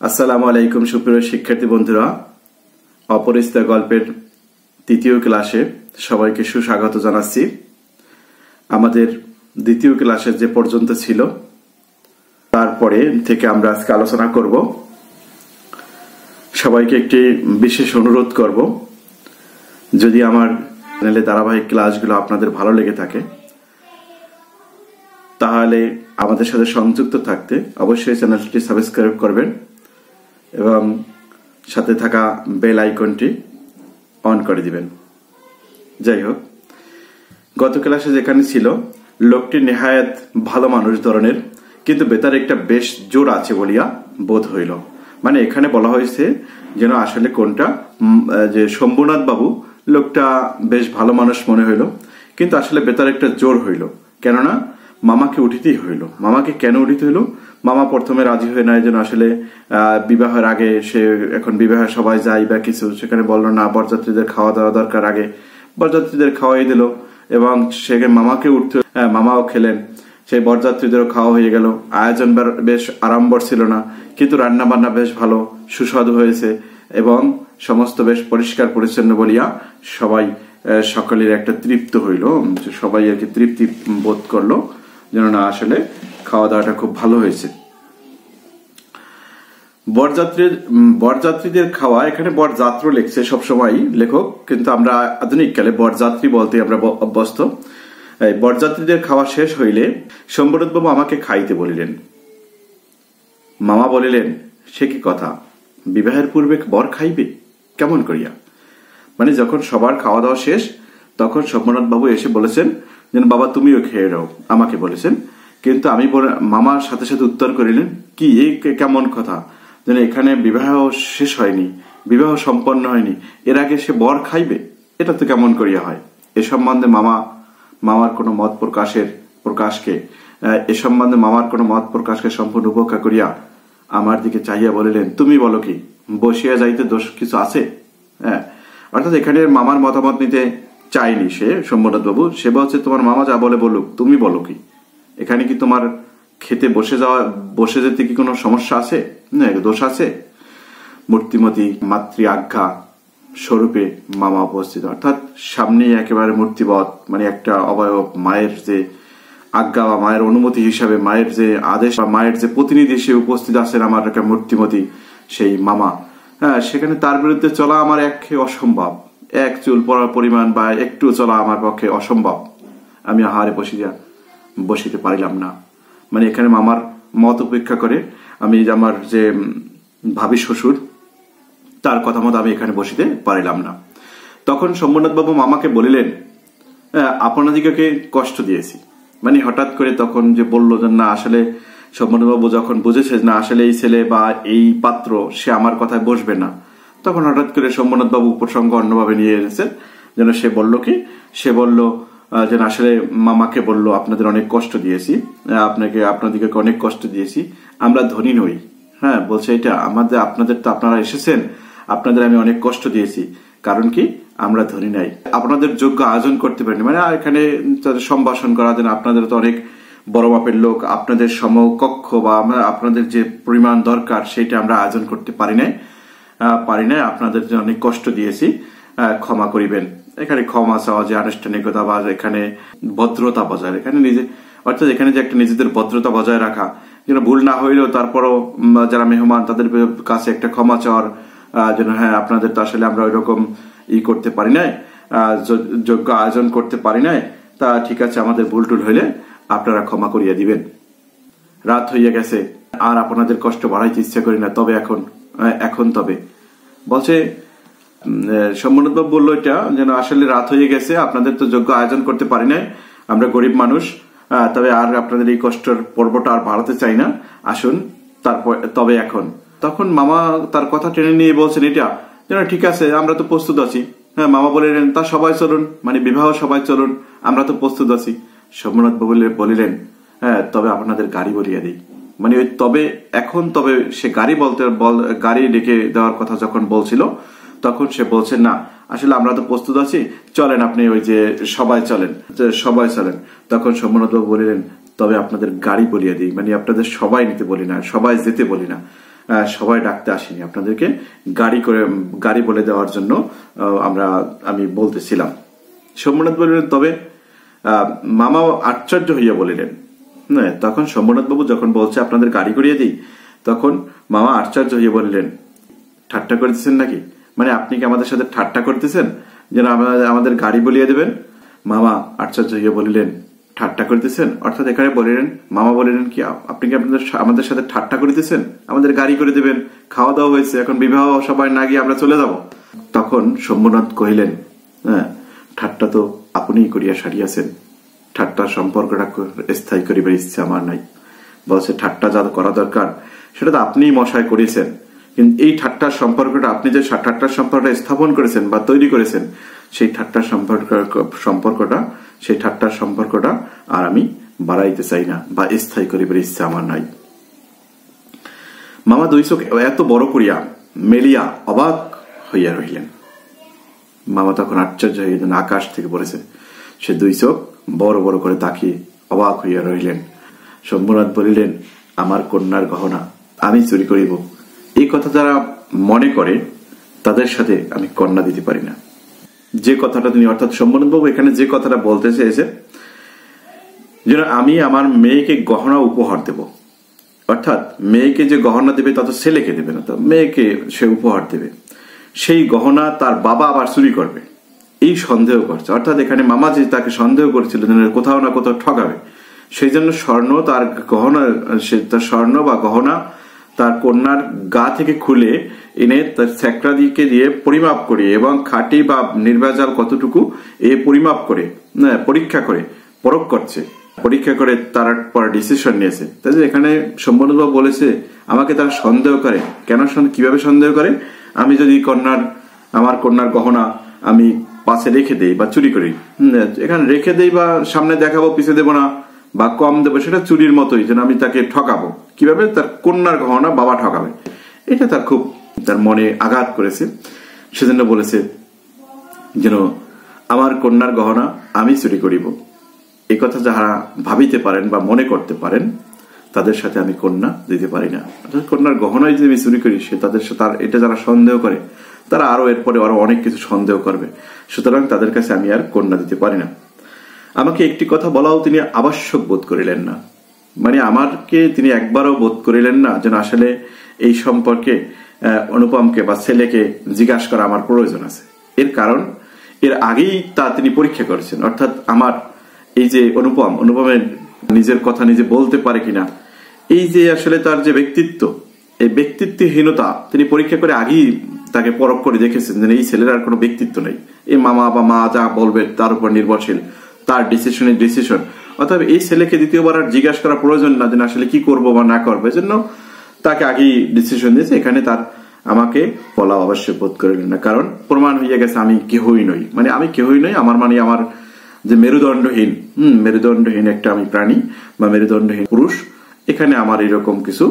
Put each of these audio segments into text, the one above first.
আসসালামু আলাইকুম সুপ্রিয় শিক্ষার্থী বন্ধুরা, অপরিচিত গল্পের তৃতীয় ক্লাসে সবাইকে সুস্বাগত জানাচ্ছি। আমাদের দ্বিতীয় ক্লাসে যে পর্যন্ত ছিল তারপরে থেকে আমরা আজকে আলোচনা করব। সবাইকে একটি বিশেষ অনুরোধ করব, যদি আমার চ্যানেলে ধারাবাহিক ক্লাসগুলো আপনাদের ভালো লেগে থাকে তাহলে আমাদের সাথে সংযুক্ত থাকতে অবশ্যই চ্যানেলটি সাবস্ক্রাইব করবেন এবং সাথে থাকা বেল আইকনটি অন করে দিবেন। যাই হোক, গত ক্লাসে যেখানে ছিল লোকটি নেহায়েত ভালো মানুষ ধরনের, কিন্তু বেতার একটা বেশ জোর আছে বলিয়া বোধ হইল। মানে এখানে বলা হয়েছে যেন আসলে কোনটা যে শম্ভুনাথ বাবু লোকটা বেশ ভালো মানুষ মনে হইল, কিন্তু আসলে বেতার একটা জোর হইল। কেননা মামাকে উঠিতেই হইল। মামাকে কেন উঠিতে হইল? মামা প্রথমে রাজি হয়ে নাই যেন আসলে বিবাহের আগে সে এখন বিবাহে সবাই যায় বা কিছু, সেখানে বললো না, বরযাত্রীদের খাওয়া দাওয়া দরকার, আগে বরযাত্রীদের খাওয়াই দিল এবং সেখানে মামাকে উঠতে, মামাও খেলেন, সেই বরযাত্রীদেরও খাওয়া হয়ে গেল। আয়োজন বেশ আড়ম্বর ছিল না, কিন্তু রান্না বান্না বেশ ভালো সুস্বাদু হয়েছে এবং সমস্ত বেশ পরিষ্কার পরিচ্ছন্ন বলিয়া সবাই সকলের একটা তৃপ্ত হইল, সবাই আর কি তৃপ্তি বোধ করলো যেন না আসলে খাওয়া দাওয়াটা খুব ভালো হয়েছে। বরযাত্রীদের খাওয়া, এখানে বরযাত্র লিখছে সবসময় লেখক, কিন্তু আমরা আধুনিক কালে বরযাত্রী বলতে আমরা অভ্যস্ত। বরযাত্রীদের খাওয়া শেষ হইলে শম্ভুনাথ বাবু আমাকে খাইতে বলিলেন। মামা বলিলেন, সে কি কথা, বিবাহের পূর্বে বর খাইবে কেমন করিয়া? মানে যখন সবার খাওয়া দাওয়া শেষ তখন শম্ভুনাথ বাবু এসে বলেছেন যেন বাবা তুমিও খেয়ে নাও, আমাকে বলেছেন। কিন্তু আমি মামার সাথে সাথে উত্তর করিলেন, কি এই কেমন কথা, যেন এখানে বিবাহ শেষ হয়নি, বিবাহ সম্পন্ন হয়নি, এর আগে সে বর খাইবে, এটা তো কেমন করিয়া হয়? এ সম্বন্ধে মামার কোনো মত প্রকাশকে সম্পূর্ণ উপেক্ষা করিয়া আমার দিকে চাহিয়া বলিলেন, তুমি বলো কি, বসিয়া যাইতে দোষ কিছু আছে? হ্যাঁ, অর্থাৎ এখানে মামার মতামত নিতে চাইনি সে শম্ভুনাথ বাবু, সে বলছে তোমার মামা যা বলে বলুক, তুমি বলো কি, এখানে কি তোমার খেতে বসে যেতে কি কোনো সমস্যা আছে, দোষ আছে? মূর্তিমতী মাতৃ আজ্ঞা স্বরূপে মামা উপস্থিত, অর্থাৎ সামনে একেবারে মূর্তিবৎ, মানে একটা অবয়ব, মায়ের যে আজ্ঞা বা মায়ের অনুমতি হিসাবে, মায়ের যে আদেশ বা মায়ের যে প্রতিনিধি হিসেবে উপস্থিত আছেন আমার একটা মূর্তিমতী সেই মামা। হ্যাঁ, সেখানে তার বিরুদ্ধে চলা আমার একে অসম্ভব, এক চুল পড়ার পরিমাণ বা একটু চলা আমার পক্ষে অসম্ভব। আমি আহারে বসিতে পারিলাম না। মানে এখানে মামার মত উপেক্ষা করে আমি আমার যে ভাবি শ্বশুর তার কথা মতো আমি এখানে বসিতে পারিলাম না। তখন শম্ভুনাথ বাবু মামাকে বলিলেন, আপনাদিকে কষ্ট দিয়েছি। মানে হঠাৎ করে তখন যে বললো যে না, আসলে শম্ভুনাথ বাবু যখন বুঝেছে না আসলে এই ছেলে বা এই পাত্র সে আমার কথায় বসবে না, তখন হঠাৎ করে শম্ভুনাথ বাবু প্রসঙ্গ অন্যভাবে নিয়ে এনেছেন। যেন সে বলল কি, সে বলল যেন আসলে মামাকে বলল, আপনাদের অনেক কষ্ট দিয়েছি, আপনাদেরকে অনেক কষ্ট দিয়েছি, আমরা ধনী নই। হ্যাঁ, বলছে এটা আপনাদের তো আপনারা এসেছেন, আপনাদের আমি অনেক কষ্ট দিয়েছি, কারণ কি আমরা ধনী নাই, আপনাদের যোগ্য আয়োজন করতে পারিনি। মানে এখানে সম্ভাষণ করা, যেন আপনাদের তো অনেক বড় মাপের লোক, আপনাদের সমকক্ষ বা আপনাদের যে পরিমাণ দরকার সেটা আমরা আয়োজন করতে পারি নাই, আপনাদের অনেক কষ্ট দিয়েছি, ক্ষমা করিবেন। এখানে ক্ষমা চাওয়া যে আনুষ্ঠানিকতা বা এখানে ভদ্রতা বজায়, এখানে অর্থাৎ এখানে যে একটা নিজেদের ভদ্রতা বজায় রাখা, যেন ভুল না হইলেও তারপরও যারা মেহমান তাদের কাছে একটা ক্ষমা চাওয়ার যেন, হ্যাঁ আপনাদের তো আসলে আমরা ওই রকম করতে পারি নাই, যোগ্য আয়োজন করতে পারি নাই, তা ঠিক আছে, আমাদের ভুল টুল হইলে আপনারা ক্ষমা করিয়া দিবেন। রাত হইয়া গেছে, আর আপনাদের কষ্ট বাড়াইতে ইচ্ছা করি না, তবে এখন তবে বলছে শম্ভুনাথ বাবু বললো এটা যেন আসলে রাত হয়ে গেছে, আপনাদের তো যোগ্য আয়োজন করতে পারি নাই, আমরা গরিব মানুষ, তবে আর আপনাদের এই কষ্টের পর্বটা আর বাড়াতে চাই না, আসুন তবে এখন। তখন মামা তার কথা টেনে নিয়ে বলছেন এটা যেন ঠিক আছে, আমরা তো প্রস্তুত আছি। হ্যাঁ, মামা বলিলেন তা সবাই চলুন, মানে বিবাহ সবাই চলুন, আমরা তো প্রস্তুত আছি। শম্ভুনাথ বাবু বলিলেন, হ্যাঁ তবে আপনাদের গাড়ি বলিয়া দিই। মানে ওই তবে সে গাড়ি ডেকে দেওয়ার কথা যখন বলছিল তখন সে বলছেন না, আসলে আমরা তো প্রস্তুত আছি, চলেন আপনি ওই যে সবাই চলেন। তখন শম্ভুনাথ বাবু বলিলেন, তবে আপনাদের গাড়ি বলিয়া দিই, মানে আপনাদের সবাই নিতে বলি না, সবাই যেতে বলি না, সবাই ডাকতে আসিনি, আপনাদেরকে গাড়ি বলে দেওয়ার জন্য আমি বলতেছিলাম। শম্ভুনাথ বলিলেন, তবে মামাও আশ্চর্য হইয়া বলিলেন। তখন শম্ভুনাথ বাবু যখন বলছে আপনাদের গাড়ি করিয়ে দিই, তখন মামা আশ্চর্য হইয়া বললেন, ঠাট্টা করতেছেন নাকি? মানে আপনি কি আমাদের সাথে ঠাট্টা করতেছেন যেন আমাদের গাড়ি বলিয়ে দেবেন? মামা আশ্চর্য হইয়া বলিলেন, ঠাট্টা করিতেছেন? অর্থাৎ এখানে মামা বলিলেন কি, আপনি কি আমাদের সাথে ঠাট্টা করিতেছেন? আমাদের গাড়ি করে দেবেন, খাওয়া দাওয়া হয়েছে, এখন বিবাহ সবাই না গিয়ে আমরা চলে যাব। তখন শম্ভুনাথ কহিলেন, ঠাট্টা তো আপনিই করিয়া সারিয়াছেন, ঠাট্টার সম্পর্কটা স্থায়ী করিবার ইচ্ছে আমার নাই। বলছে ঠাট্টা যা করা দরকার সেটা তো আপনিই মশাই করিয়েছেন, কিন্তু এই ঠাট্টার সম্পর্কটা, আপনি যে ঠাট্টার সম্পর্কটা স্থাপন করেছেন বা তৈরি করেছেন, সেই ঠাট্টার সম্পর্কটা আর আমি বাড়াইতে চাই না বা স্থায়ী করিবার ইচ্ছা আমার নাই। মামা দুই চোখ এত বড় করিয়া মেলিয়া অবাক হইয়া রহিলেন। মামা তখন আশ্চর্য হয়ে গেলেন, আকাশ থেকে পড়েছে, সে দুই চোখ বড় বড় করে তাকিয়ে অবাক হইয়া রহিলেন। শম্ভুনাথ বলিলেন, আমার কন্যার গহনা আমি চুরি করিব, এই কথা যারা মনে করে তাদের সাথে আমি কন্যা দিতে পারি না। যে কথাটা তিনি, অর্থাৎ শম্ভুনাথ বাবু এখানে যে কথাটা বলতে চেয়েছে, যেন আমি আমার মেয়েকে গহনা উপহার দেব, অর্থাৎ মেয়েকে যে গহনা দেবে তা তো ছেলেকে দেবে না, তো মেয়েকে সে উপহার দেবে, সেই গহনা তার বাবা আবার চুরি করবে, এই সন্দেহ করছে। অর্থাৎ এখানে মামা যে তাকে সন্দেহ করেছিল কোথাও না কোথাও ঠকাবে, সেই জন্য স্বর্ণ বা গহনা তার কন্যার গা থেকে খুলে এনে তার স্যাকরা দিয়ে পরিমাপ করে এবং খাঁটি বা নির্ভেজাল কতটুকু পরিমাপ করে পরীক্ষা করে পরখ করছে, পরীক্ষা করে তার পর ডিসিশন নিয়েছে। তাই এখানে শম্ভুনাথ বলেছে আমাকে তারা সন্দেহ করে, কেন কিভাবে সন্দেহ করে? আমি যদি আমার কন্যার গহনা আমি পাশে রেখে দেই বা চুরি করি, এখানে রেখে দেই বা সামনে দেখাবো পিছে দেবো না বা কম দেবো, সেটা চুরির মতোই, যেন আমি তাকে ঠকাবো। কিভাবে? তার কন্যার গহনা বাবা ঠকাবে, এটা তার মনে আঘাত করেছে। সেজন্য বলেছে যেন আমার কন্যার গহনা আমি চুরি করিব, এই কথা যারা ভাবিতে পারেন বা মনে করতে পারেন তাদের সাথে আমি কন্যা দিতে পারি না। কন্যার গহনাই যদি আমি চুরি করি, তাদের সাথে এটা যারা সন্দেহ করে তারা এরপরে আরো অনেক কিছু সন্দেহ করবে, সুতরাং তাদের কাছে আমি আর কন্যা দিতে পারি না। আমাকে একটি কথা বলাও তিনি আবশ্যক বোধ করিলেন না, মানে আমাকে তিনি একবারও বোধ করিলেন না যেন আসলে এই সম্পর্কে অনুপমকে বা ছেলেকে জিজ্ঞাসা করা আমার প্রয়োজন আছে। এর কারণ এর আগেই তা তিনি পরীক্ষা করেছেন, অর্থাৎ আমার এই যে অনুপমের নিজের কথা নিজে বলতে পারে কিনা, এই যে আসলে তার যে ব্যক্তিত্ব, এই ব্যক্তিত্বহীনতা তিনি পরীক্ষা করে আগেই তাকে পরখ করে দেখেছেন যে এই ছেলের আর কোনো ব্যক্তিত্ব নেই, এই মামা বা মা যা বলবে তার উপর নির্ভরশীল, তার ডিসিশন। অর্থাৎ এই ছেলেকে দ্বিতীয়বার আর জিজ্ঞাসা করা প্রয়োজন না যে আসলে কি করবো বা না করবে, জন্য তাকে আগেই ডিসিশন দিয়েছে। এখানে তার আমাকে বলা অবশ্যই বোধ করিলেন না, কারণ প্রমাণ হয়ে গেছে আমি কেহই নই, মানে আমি কেহই নই, আমার যে মেরুদণ্ডহীন একটা আমি প্রাণী বা মেরুদণ্ডহীন পুরুষ, এখানে আমার এরকম কিছু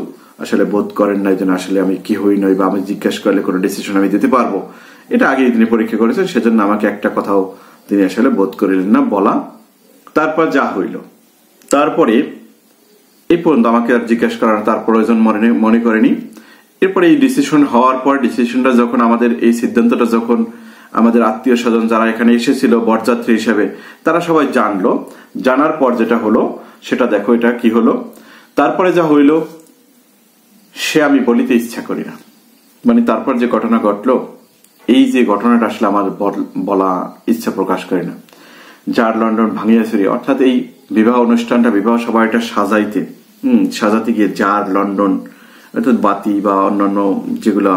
আসলে বোধ করেন নাই যেন আসলে আমি কেহই নই বা আমি জিজ্ঞাসা করলে কোনো ডিসিশন আমি দিতে পারবো, এটা আগেই তিনি পরীক্ষা করেছেন। সেজন্য আমাকে একটা কথাও তিনি আসলে বোধ করিলেন না বলা। তারপর যা হইল, তারপরে এই পর্যন্ত আমাকে আর জিজ্ঞাসা করার তার প্রয়োজন মনে করেনি। এরপরে এই ডিসিশন হওয়ার পর, ডিসিশনটা যখন এই সিদ্ধান্তটা যখন আমাদের আত্মীয় স্বজন যারা এখানে এসেছিল বরযাত্রী হিসেবে, তারা সবাই জানলো। জানার পর যেটা হলো সেটা দেখো, এটা কি হলো। তারপরে যা হইল সে আমি বলিতে ইচ্ছা করি না, মানে তারপর যে ঘটনা ঘটলো, এই যে ঘটনাটা আসলে আমার বলা ইচ্ছা প্রকাশ করে না। যার লন্ডন ভাঙিয়া চুরি, অর্থাৎ এই বিবাহ অনুষ্ঠানটা, বিবাহ সভাটা সাজাতে গিয়ে যার লন্ডন, অর্থাৎ বাতি বা অন্যান্য যেগুলা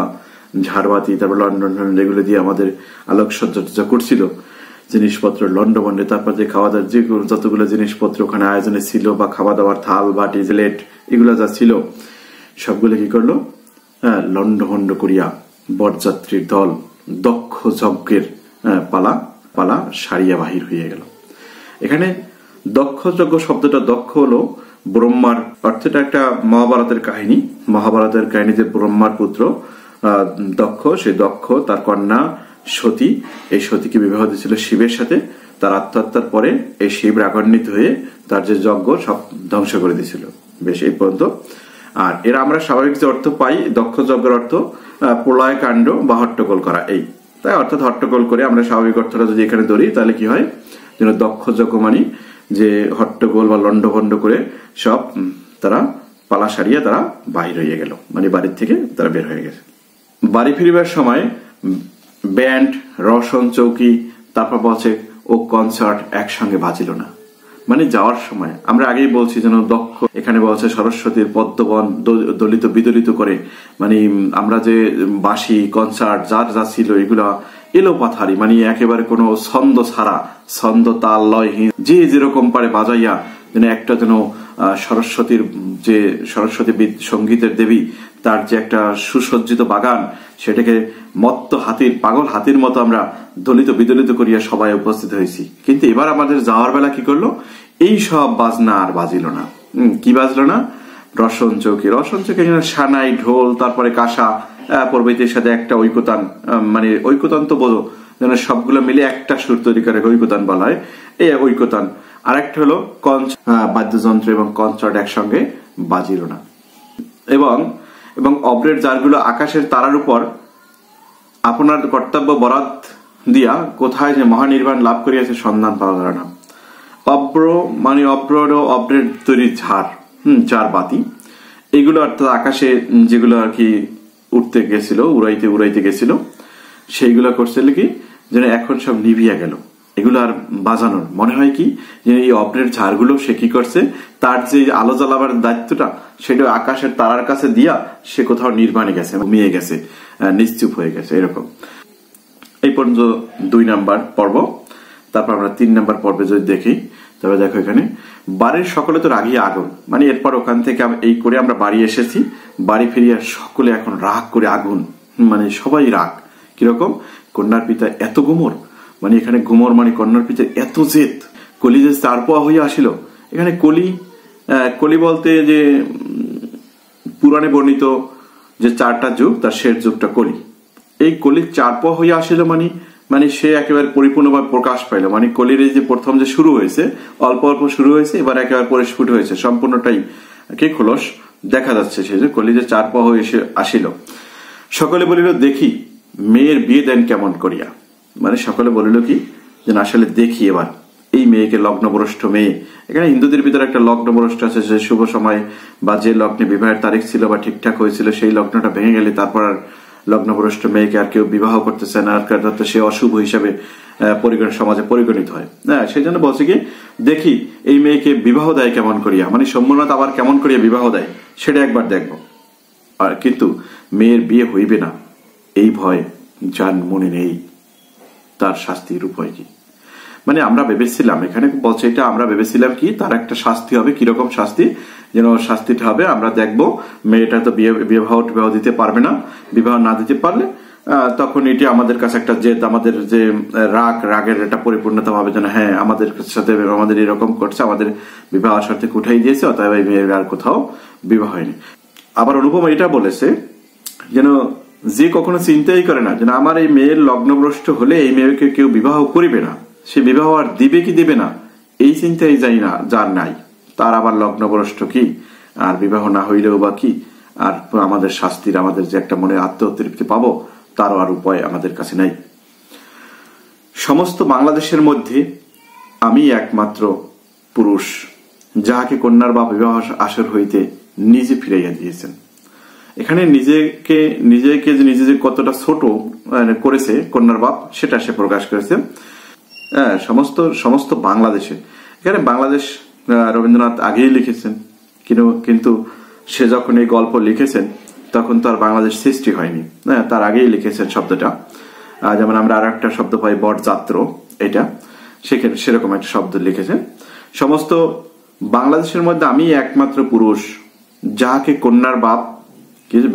ঝাড়বাতি, তারপর লন্ডন এগুলো দিয়ে আমাদের আলোকসজ্জা করছিল, জিনিসপত্র লন্ডনে, তারপর যে খাওয়া দাওয়ার যতগুলো জিনিসপত্র ওখানে আয়োজনে ছিল বা খাওয়া দাওয়ার থাল বাটি প্লেট এগুলো যা ছিল সবগুলো কি করলো, লন্ডভন্ড করিয়া বরযাত্রীর দল দক্ষ যজ্ঞের পালা সারিয়া বাহির হয়ে গেল। এখানে দক্ষ যজ্ঞ শব্দটা, দক্ষ হলো ব্রহ্মার, অর্থাৎ একটা মহাভারতের কাহিনী যে ব্রহ্মার পুত্র দক্ষ, সেই দক্ষ তার কন্যা সতী, এই সতীকে বিবাহ দিয়েছিল শিবের সাথে। তার আত্মহত্যার পরে এই শিব রাগান্বিত হয়ে তার যে যজ্ঞ সব ধ্বংস করে দিয়েছিল। বেশ, এই পর্যন্ত আর এরা আমরা স্বাভাবিক যে অর্থ পাই দক্ষ যজ্ঞের অর্থ প্রলয় কাণ্ড বা হট্টগোল করা, এই তাই অর্থাৎ হট্টগোল করে আমরা স্বাভাবিক অর্থটা যদি এখানে ধরি তাহলে কি হয়, যেন দক্ষ যজ্ঞ মানে যে হট্টগোল বা লন্ডভন্ড করে সব তারা পালা সারিয়ে তারা বাহির হয়ে গেল, মানে বাড়ির থেকে তারা বের হয়ে গেছে। বাড়ি ফিরিবার সময় ব্যান্ড, রসন, চৌকি, তারপর বলছে ও কনসার্ট একসঙ্গে বাজিল না। মানে যাওয়ার সময় আমরা আগেই বলছি যেন দক্ষ, এখানে বলছে সরস্বতীর পদ্মবন দলিত বিদলিত করে, মানে আমরা যে বাঁশি, কনসার্ট যার যা ছিল এগুলা এলো পাথারি, মানে একেবারে কোনো ছন্দ ছাড়া, ছন্দ তাল লয়হীন, যে যেরকম পারে বাজাইয়া যেন একটা যেন সরস্বতীর যে সরস্বতী সঙ্গীতের দেবী তার যে একটা সুসজ্জিত বাগান, সেটাকে মত্ত হাতির, পাগল হাতির মতো আমরা দলিত বিদলিত করিয়া সবাই উপস্থিত হয়েছি। কিন্তু এবার আমাদের যাওয়ার বেলা কি করলো, এই সব বাজনা আর বাজিল না। কি বাজলো না? রসন চৌকি, রসন চৌকি সানাই, ঢোল, তারপরে কাঁসা প্রভৃতির সাথে একটা ঐকতান, মানে ঐকতান তো বোঝো যেন সবগুলো মিলে একটা সুর তৈরি করে ঐকতান বলা হয়, এই ঐকতান। আর একটা হলো বাদ্যযন্ত্র এবং কনসার্ট একসঙ্গে বাজিল না। এবং অব্রের জারগুলো আকাশের তারার উপর আপনার কর্তব্য বরাত দিয়া কোথায় যে মহানির্বাণ লাভ করিয়াছে সন্ধান পাওয়া গেল না। অব্র মানে অব্রের তৈরি ঝাড়, চার বাতি, এগুলো অর্থাৎ আকাশে যেগুলো আর কি উঠতে গেছিল, উড়াইতে গেছিল, সেইগুলো করছিল কি যেন এখন সব নিভিয়া গেল। এগুলো আর বাজানোর মনে হয় কি যে এই অব্রের ঝাড়গুলো সে কি করছে, তার যে আলো জ্বালাবার দায়িত্বটা সেটা আকাশের তারার কাছে দিয়া সে কোথাও নির্বাণে গেছে, ঘুমিয়ে গেছে, নিশ্চুপ হয়ে গেছে, এরকম। এই পর্যন্ত 2 নাম্বার পর্ব। তারপর আমরা 3 নাম্বার পর্বে যদি দেখি, তবে দেখো এখানে বাড়ির সকলে তো রাগিয়ে আগুন, মানে এরপর ওখান থেকে এই করে আমরা বাড়ি এসেছি, বাড়ি ফিরিয়ে সকলে এখন রাগ করে আগুন, মানে সবাই রাগ। কিরকম? কন্যার পিতা এত গুমর, মানে এখানে গুমর মানে কন্যার পিতা এত জেদ, কলি যে 4 পোয়া হইয়া আসিল। এখানে কলি বলতে যে পুরাণে বর্ণিত যে 4টা যুগ, তার শেষ যুগটা কলি। এই কলির 4 পোয়া হইয়া আসিল মানে সে একেবারে পরিপূর্ণভাবে প্রকাশ পাইল, মানে কলির এই যে প্রথম যে শুরু হয়েছে, অল্প অল্প শুরু হয়েছে, এবার একেবারে পরিস্ফুট হয়েছে, সম্পূর্ণটাই কি খোলস দেখা যাচ্ছে। সে যে কলি যে 4 পোয়া হয়ে আসিল। সকলে বলিল দেখি মেয়ের বিয়ে দেন কেমন করিয়া, মানে সকলে বলিল কি যে আসলে দেখি এবার এই মেয়েকে, লগ্নভ্রষ্ট মেয়ে। এখানে হিন্দুদের ভিতরে একটা লগ্নভ্রষ্ট আছে, যে শুভ সময় বা যে লগ্নে বিবাহের তারিখ ছিল বা ঠিকঠাক হয়েছিল সেই লগ্নটা ভেঙে গেলে তারপর আর লগ্নভ্রষ্ট মেয়েকে আর কেউ বিবাহ করতে চায় না, আর সে অশুভ হিসাবে সমাজে পরিগণিত হয়। হ্যাঁ, সেই জন্য বলছে কি দেখি এই মেয়েকে বিবাহ দেয় কেমন করিয়া, মানে সম্মুনাথ আবার কেমন করিয়া বিবাহ দেয় সেটা একবার দেখবো। আর কিন্তু মেয়ের বিয়ে হইবে না এই ভয় যার মনে নেই, তার শাস্তির উপায় কি? মানে আমরা ভেবেছিলাম, এখানে বলছে এটা আমরা ভেবেছিলাম কি তার একটা শাস্তি হবে, কিরকম শাস্তি, যেন শাস্তিটা হবে আমরা দেখবো মেয়েটা তো বিবাহ দিতে পারবে না, বিবাহ না দিতে পারলে তখন এটি আমাদের কাছে একটা জেদ, আমাদের যে রাগের একটা পরিপূর্ণতা হবে, যেন হ্যাঁ আমাদের সাথে আমাদের এরকম করছে, আমাদের বিবাহ আসর থেকে উঠাই দিয়েছে, অতএব এই মেয়ের আর কোথাও বিবাহ হয়নি। আবার অনুপমা এটা বলেছে যেন যে কখনো চিন্তাই করে না যেন আমার এই মেয়ের লগ্নভ্রষ্ট হলে এই মেয়েকে কেউ বিবাহ করিবে না, সে বিবাহ আর দিবে কি দিবে না এই চিন্তাই যাই না, যার নাই তার আবার লগ্নভ্রষ্ট কি, আর বিবাহ না হইলেও বা কি, আর আমাদের শাস্তির, আমাদের যে একটা মনে আত্মতৃপ্তি পাবো তারও আর উপায় আমাদের কাছে নাই। সমস্ত বাংলাদেশের মধ্যে আমি একমাত্র পুরুষ যাহাকে কন্যার বা বিবাহ আসর হইতে নিজে ফিরাইয়া দিয়েছেন। এখানে নিজেকে যে কতটা ছোট করেছে কন্যার বাপ সেটা সে প্রকাশ করেছে সমস্ত বাংলাদেশে। এখানে বাংলাদেশ রবীন্দ্রনাথ আগেই লিখেছেন, কিন্তু সে যখন এই গল্প লিখেছেন তখন তো আর বাংলাদেশ সৃষ্টি হয়নি, তার আগেই লিখেছেন শব্দটা। যেমন আমরা আর একটা শব্দ পাই বটযাত্র, এটা সেখানে সেরকম একটা শব্দ লিখেছেন। সমস্ত বাংলাদেশের মধ্যে আমি একমাত্র পুরুষ যাহাকে কন্যার বাপ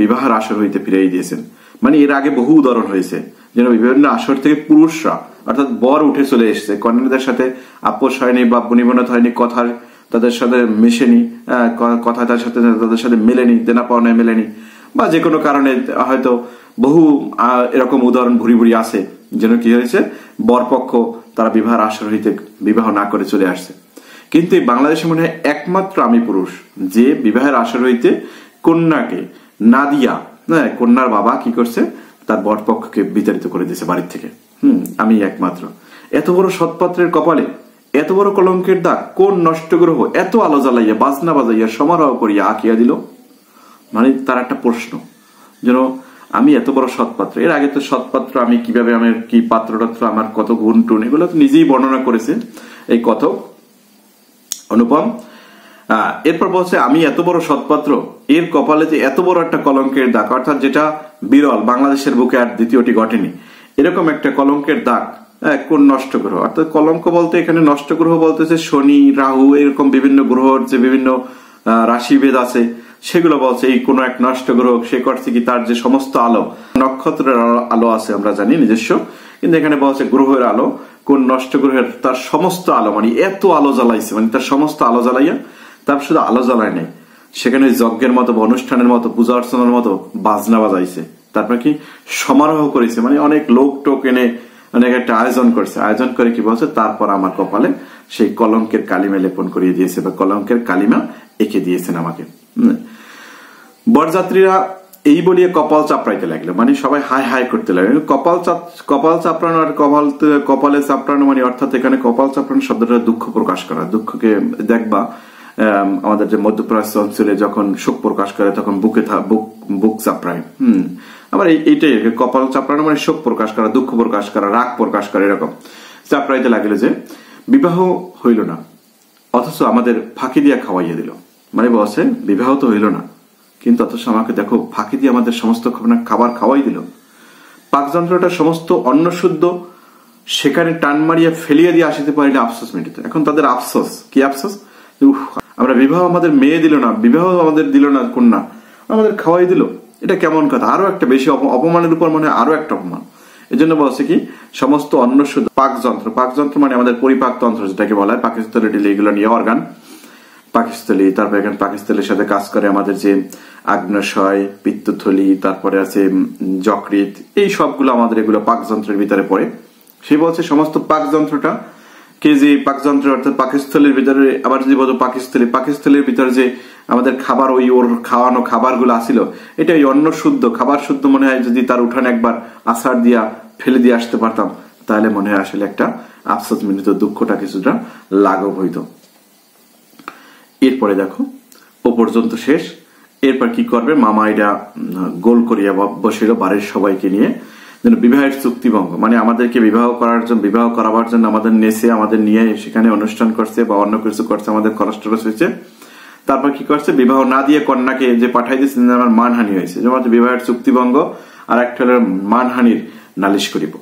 বিবাহের আসর হইতে ফিরাই দিয়েছেন। মানে এর আগে বহু উদাহরণ হয়েছে যেন বিভিন্ন আসর থেকে পুরুষরা অর্থাৎ বর উঠে চলে এসেছে, কন্যাদের সাথে আপোষ হয়নি বা বনিবনত হয়নি, কথার তাদের সাথে মেশেনি, কথা তাদের সাথে মেলেনি, দেনা পাওনায় মেলেনি, বা যে কোনো কারণে হয়তো বহু এরকম উদাহরণ ভুরি ভুরি আছে যেন কি হয়েছে বরপক্ষ তারা বিবাহের আসর হইতে বিবাহ না করে চলে আসছে। কিন্তু বাংলাদেশে মনে হয় একমাত্র আমি পুরুষ যে বিবাহের আসর হইতে কন্যাকে নাদিয়া, হ্যাঁ, কন্যার বাবা কি করছে, তার বরপক্ষকে বিতাড়িত করে দিয়েছে বাড়ির থেকে। আমি একমাত্র। এত বড় সৎপাত্রের কপালে এত বড় কলঙ্কের দাগ কোন নষ্ট গ্রহ এত আলো জ্বালাইয়া বাজনা বাজাইয়া সমারোহ করিয়া আঁকিয়া দিল? মানে তার একটা প্রশ্ন, যেন আমি এত বড় সৎপাত্র, এর আগে তো সৎপাত্র আমি কিভাবে, আমার কি পাত্রটাত্র, আমার কত গুণ টুন, এগুলো তো নিজেই বর্ণনা করেছে এই কথক অনুপম। এরপর বলছে আমি এত বড় সৎপাত্র, এর কপালে যে এত বড় একটা কলঙ্কের দাগ, অর্থাৎ যেটা বিরল, বাংলাদেশের বুকে আর দ্বিতীয়টি ঘটেনি, এরকম একটা কলঙ্কের দাগ কোন নষ্ট গ্রহ। অর্থাৎ কলঙ্ক বলতে এখানে নষ্ট গ্রহ বলতেছে শনি, রাহু, এরকম বিভিন্ন গ্রহর যে বিভিন্ন রাশিভেদ আছে সেগুলো বলছে এই কোন এক নষ্ট গ্রহ সে করছে কি, তার যে সমস্ত আলো, নক্ষত্রের আলো আছে আমরা জানি নিজস্ব, কিন্তু এখানে বলছে গ্রহের আলো, কোন নষ্ট গ্রহের তার সমস্ত আলো, মানে এত আলো জ্বালাইছে, মানে তার সমস্ত আলো জ্বালাইয়া, তার শুধু আলো জ্বালায় নাই, সেখানে যজ্ঞের মতো, অনুষ্ঠানের মতো, পূজা অর্চনার মতো বাজনা বাজাইছে, তারপর কি সমারোহ করেছে, মানে অনেক লোক টোক এনে অনেক একটা আয়োজন করছে, আয়োজন করে কি বলছে, তারপর আমার কপালে সেই কলঙ্কের কালিমা লেপন করিয়ে দিয়েছে, বা কলঙ্কের কালিমা এঁকে দিয়েছেন আমাকে। বরযাত্রীরা এই বলিয়ে কপাল চাপড়াইতে লাগলো, মানে সবাই হাই হাই করতে লাগলো। কপাল চাপড়ানো আর কপালে চাপড়ানো মানে, অর্থাৎ এখানে কপাল চাপড়ানো শব্দটা দুঃখ প্রকাশ করা। দুঃখকে দেখবা আমাদের যে মধ্যপ্রাচ্য অঞ্চলে যখন শোক প্রকাশ করে তখন বুক চাপড়ায়। আবার এইটাই কপাল চাপড়ানো মানে শোক প্রকাশ করা, দুঃখ প্রকাশ করা, রাগ প্রকাশ করা, এরকম চাপড়াইতে লাগলো যে বিবাহ হইল না, অথচ আমাদের ফাঁকি দিয়া খাওয়াইয়া দিল। মানে বলছে বিবাহ তো হইল না, কিন্তু অথচ আমাকে দেখো ফাঁকি দিয়ে আমাদের সমস্ত খাবার খাওয়াই দিল। পাকযন্ত্রটা সমস্ত অন্ন শুদ্ধ সেখানে টান মারিয়া ফেলিয়া দিয়ে আসিতে পারিলে আফসোস মিটিত। এখন তাদের আফসোস কি, আফসোস আমরা বিবাহ আমাদের মেয়ে দিল না, বিবাহ আমাদের দিল না কন্যা, আমাদের খাওয়াই দিল, এটা কেমন কথা। আরো একটা বেশি অপমানের উপর মনে হয় আরো একটা অপমান। এই জন্য বলছে কি সমস্ত অন্ন শুদ্ধ পাকযন্ত্র মানে আমাদের পরিপাকতন্ত্র যেটাকে বলা হয়, পাকিস্তানি ডিলে এগুলো নিয়ে অর্গান, পাকিস্তানি, তারপর এখানে পাকিস্তানের সাথে কাজ করে আমাদের যে আগ্নেয়শয়, পিত্তথলি, তারপরে আছে যকৃৎ, এই সবগুলো আমাদের এগুলো পাকযন্ত্রের ভিতরে পড়ে। সে বলছে সমস্ত পাকযন্ত্রটা কে, যে পাকযন্ত্র অর্থাৎ পাকিস্তানের ভিতরে, আবার যদি বলতো পাকিস্তানের ভিতরে যে আমাদের খাবার, ওই ওর খাওয়ানো খাবারগুলো আসিল, এটা ওই অন্ন শুদ্ধ খাবার শুদ্ধ মনে হয়, যদি তার উঠানে একবার আছাড় দিয়া ফেলে দিয়ে আসতে পারতাম তাহলে মনে হয় আসলে একটা আফসোস মিলিত, দুঃখটা কিছুটা লাঘব হইতো। এরপরে দেখো ও পর্যন্ত শেষ। এরপর কি করবে, মামা এটা গোল করিয়া বসিল বাড়ির সবাইকে নিয়ে, যেন বিবাহের চুক্তিভঙ্গ, মানে আমাদেরকে বিবাহ করাবার জন্য আমাদের নেশে আমাদের নিয়ে সেখানে অনুষ্ঠান করছে বা অন্য কিছু করছে, আমাদের খরচ টরচ হয়েছে। তারপর কি করছে, বিবাহ না দিয়ে কন্যাকে যে পাঠাই দিয়েছে আমার মানহানি হয়েছে, যেমন বিবাহের চুক্তিভঙ্গ আর একটা হলো মানহানির নালিশ করিব।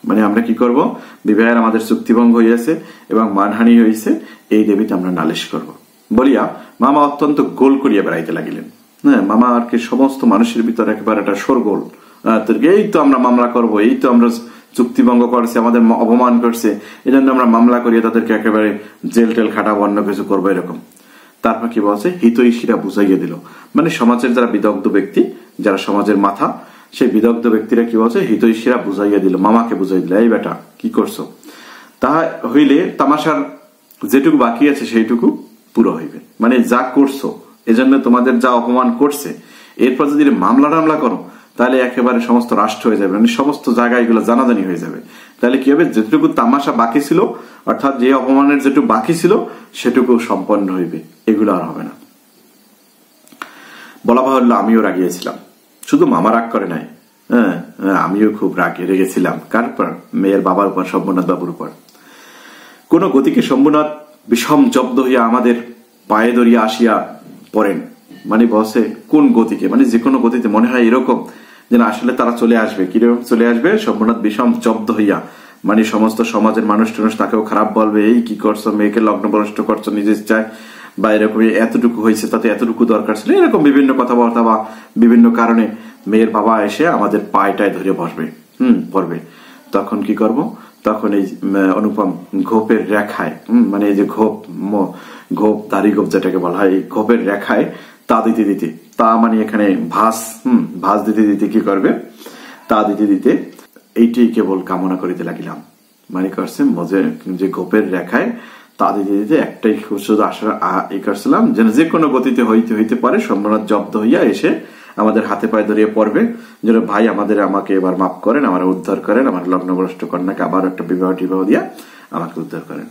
মানে আমরা কি করব, বিবাহের আমাদের চুক্তিভঙ্গ হইয়াছে এবং মানহানি হয়েছে, এই দেবীতে আমরা নালিশ করব বলিয়া মামা অত্যন্ত গোল করিয়া বেড়াইতে লাগিলেন। হ্যাঁ, মামা আর কি সমস্ত মানুষের ভিতরে একেবারে একটা শোরগোল, এই তো আমরা মামলা করব, এই তো আমরা চুক্তিভঙ্গ করছে, আমাদের অপমান করছে, এই জন্য আমরা মামলা করিয়ে তাদেরকে একেবারে জেল টেল খাটাবো, অন্য কিছু করবো, এরকম। তারপর কি বলছে, হিতৈষীরা বুঝাইয়া দিল, মানে সমাজের যারা বিদগ্ধ ব্যক্তি, যারা সমাজের মাথা, সেই বিদগ্ধ ব্যক্তিরা কি বলছে, হিতৈষীরা বুঝাইয়া দিল, মামাকে বুঝাই দিল, এই বেটা কি করছো, তাহা হইলে তামাশার যেটুকু বাকি আছে সেইটুকু পুরো হইবে। মানে যা করছো, এজন্য তোমাদের যা অপমান করছে, এরপর যদি মামলা টামলা করো তাহলে একেবারে সমস্ত রাষ্ট্র হয়ে যাবে, মানে সমস্ত জায়গায় এগুলো জানাজানি হয়ে যাবে। তাহলে কি হবে, যেটুকু তামাশা বাকি ছিল, অর্থাৎ যে অপমানের যেটুকু বাকি ছিল সেটুকু সম্পন্ন হইবে, এগুলো আর হবে না। বলা বাহুল্য আমিও রাগিয়েছিলাম, শুধু মামা রাগ করে নাই, হ্যাঁ আমিও খুব রেগেছিলাম। কার উপর, মেয়ের বাবার উপর, শম্ভুনাথ বাবুর উপর। কোন গতিকে শম্ভুনাথ বিষম জব্দ হইয়া আমাদের পায়ে ধরিয়া আসিয়া পড়েন। মানে বসে কোন গতিকে, মানে যে কোনো গতিতে মনে হয় এরকম যেন আসলে তারা চলে আসবে। কিরকম চলে আসবে, শম্ভুনাথ বিষম জব্দ হইয়া, মানে সমস্ত সমাজের মানুষ টানুষ তাকেও খারাপ বলবে, এই কি করছো, মেয়েকে লগ্নভ্রষ্ট করছো নিজের চায়, বা এরকম এতটুকু হয়েছে তাতে এতটুকু দরকার ছিল, এরকম বিভিন্ন কথাবার্তা বা বিভিন্ন কারণে মেয়ের বাবা এসে আমাদের পায়টায় ধরে বসবে, পড়বে। তখন কি করব, তখন এই অনুপম ঘোপের রেখায়, মানে এই যে ঘোপ দাড়ি গোপ যেটাকে বলা হয়, এই ঘোপের রেখায় তা দিতে দিতে, তা মানে এখানে ভাস দিতে দিতে কি করবে, তা দিতে দিতে এইটি কেবল কামনা করিতে লাগিলাম। মানে করছে যে ঘোপের রেখায় তা দিতে দিতে একটাই শুধু আশা ই করছিলাম যেন যে কোনো গতিতে হইতে পারে সম্রাট জব্দ হইয়া এসে আমাদের হাতে পায়ে ধরিয়ে পড়বে, যেন ভাই আমাকে এবার মাফ করেন, আমার উদ্ধার করেন, আমার লগ্নভ্রষ্ট কন্যাকে আবার একটা বিবাহ টিবাহ দিয়া আমাকে উদ্ধার করেন।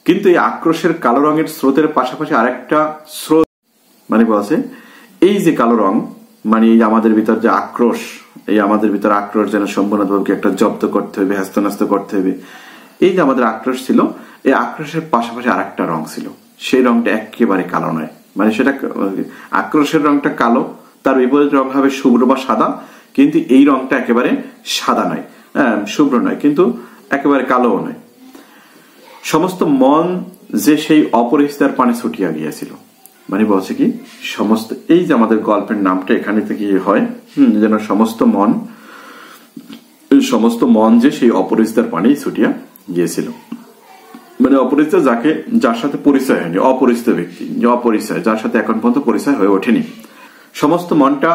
কিন্তু এই আক্রোশের কালো রঙের স্রোতের পাশাপাশি আরেকটা স্রোত মানে বলছে এই যে কালো রং মানে এই আমাদের ভিতর যে আক্রোশ, এই আমাদের ভিতর আক্রোশ যেন সম্পূর্ণভাবে একটা জব্দ করতে হবে, হ্যাস্ত করতে হবে, এই যে আমাদের আক্রোশ ছিল, এই আক্রোশের পাশাপাশি আরেকটা রং ছিল, সেই রংটা একেবারে কালো নয়, মানে সেটা আক্রোশের রংটা কালো, তার বিপরীত রং হবে শুভ্র বা সাদা, কিন্তু এই রংটা একেবারে সাদা নয়, শুভ্র নয়, কিন্তু একেবারে কালোও নয়। সমস্ত মন যে সেই অপরিচিতার পানে ছুটিয়া গিয়েছিল, মানে বলছে কি সমস্ত এই যে আমাদের গল্পের নামটা এখানে থেকে হয় যেন সমস্ত মন যে সেই অপরিচিতার পানেই ছুটিয়া গিয়েছিল। মানে অপরিচিত যার সাথে পরিচয় হয়নি, অপরিচিত ব্যক্তি, যে অপরিচয়, যার সাথে এখন পর্যন্ত পরিচয় হয়ে ওঠেনি, সমস্ত মনটা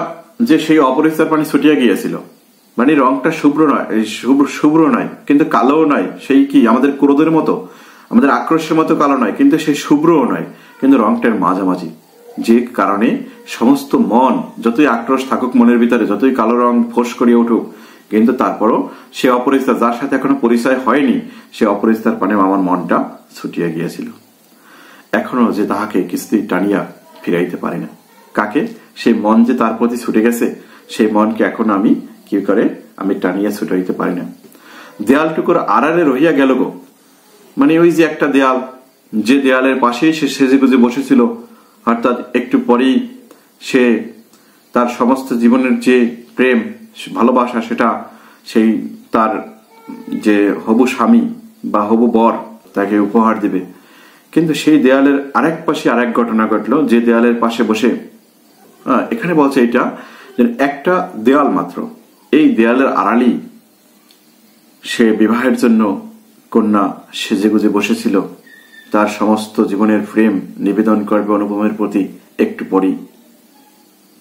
যে সেই অপরিচিতার পানে ছুটিয়া গিয়েছিল। মানে রংটা শুভ্র নয় কিন্তু কালোও নয়, সেই কি আমাদের ক্রোধের মতো, আমাদের আক্রোশের মতো কালো নয়, কিন্তু সেই শুভ্রও নয়, কিন্তু রংটার মাঝামাঝি, যে কারণে সমস্ত মন যতই আক্রোশ থাকুক মনের ভিতরে, যতই কালো রং ফোঁস করিয়ে উঠুক, কিন্তু তারপরও সে অপরিচিতা যার সাথে এখনো পরিচয় হয়নি, সে অপরিচিতার পানে আমার মনটা ছুটিয়া গিয়েছিল। এখনো যে তাহাকে কিছুতেই টানিয়া ফিরাইতে পারি না। কাকে? সেই মন যে তার প্রতি ছুটে গেছে, সেই মনকে এখন আমি কি করে আমি টানিয়া ছুটাইতে পারি না। দেয়ালটুকুর আড়ালে রহিয়া গেল গো, মানে ওই যে একটা দেয়াল, যে দেয়ালের পাশেই সে সেজেগুজে বসেছিল, অর্থাৎ একটু পরেই সে তার সমস্ত জীবনের যে প্রেম ভালোবাসা সেটা সেই তার যে হবু স্বামী বা হবু বর তাকে উপহার দিবে। কিন্তু সেই দেয়ালের আরেক পাশে আরেক ঘটনা ঘটলো, যে দেয়ালের পাশে বসে এখানে বলছে এটা যে একটা দেয়াল মাত্র, এই দেয়ালের আড়ালেই সে বিবাহের জন্য কন্যা সেজেগুজে বসেছিল, তার সমস্ত জীবনের প্রেম নিবেদন করবে অনুপমের প্রতি একটু পরেই।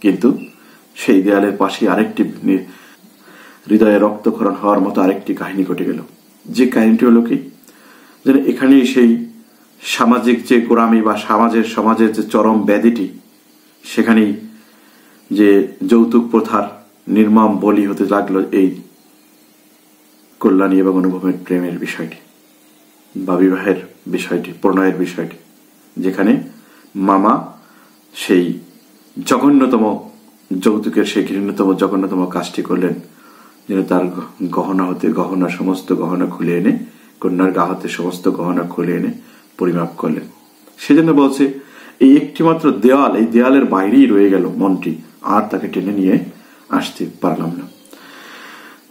কিন্তু সেই দেয়ালের পাশে আরেকটি হৃদয়ে রক্তক্ষরণ হওয়ার মতো আরেকটি কাহিনী ঘটে গেল। যে কাহিনীটি হলো কি, যেন এখানেই সেই সামাজিক যে গোড়ামি বা সমাজের যে চরম ব্যাধিটি, সেখানেই যে যৌতুক প্রথার নির্মম বলি হতে লাগলো এই কল্যাণী এবং অনুপমের প্রেমের বিষয়টি বা বিবাহের বিষয়টি, প্রণয়ের বিষয়টি, যেখানে মামা সেই জঘন্যতম যৌতুকের সেই ঘৃণ্যতম জঘন্যতম কাজটি করলেন, যেন তার সমস্ত গহনা খুলে এনে, কন্যার গা হাতে সমস্ত গহনা খুলে এনে পরিমাপ করলেন। সেজন্য বলছে এই একটি মাত্র দেয়াল, এই দেয়ালের বাইরেই রয়ে গেল মনটি, আর তাকে টেনে নিয়ে আসতে পারলাম না।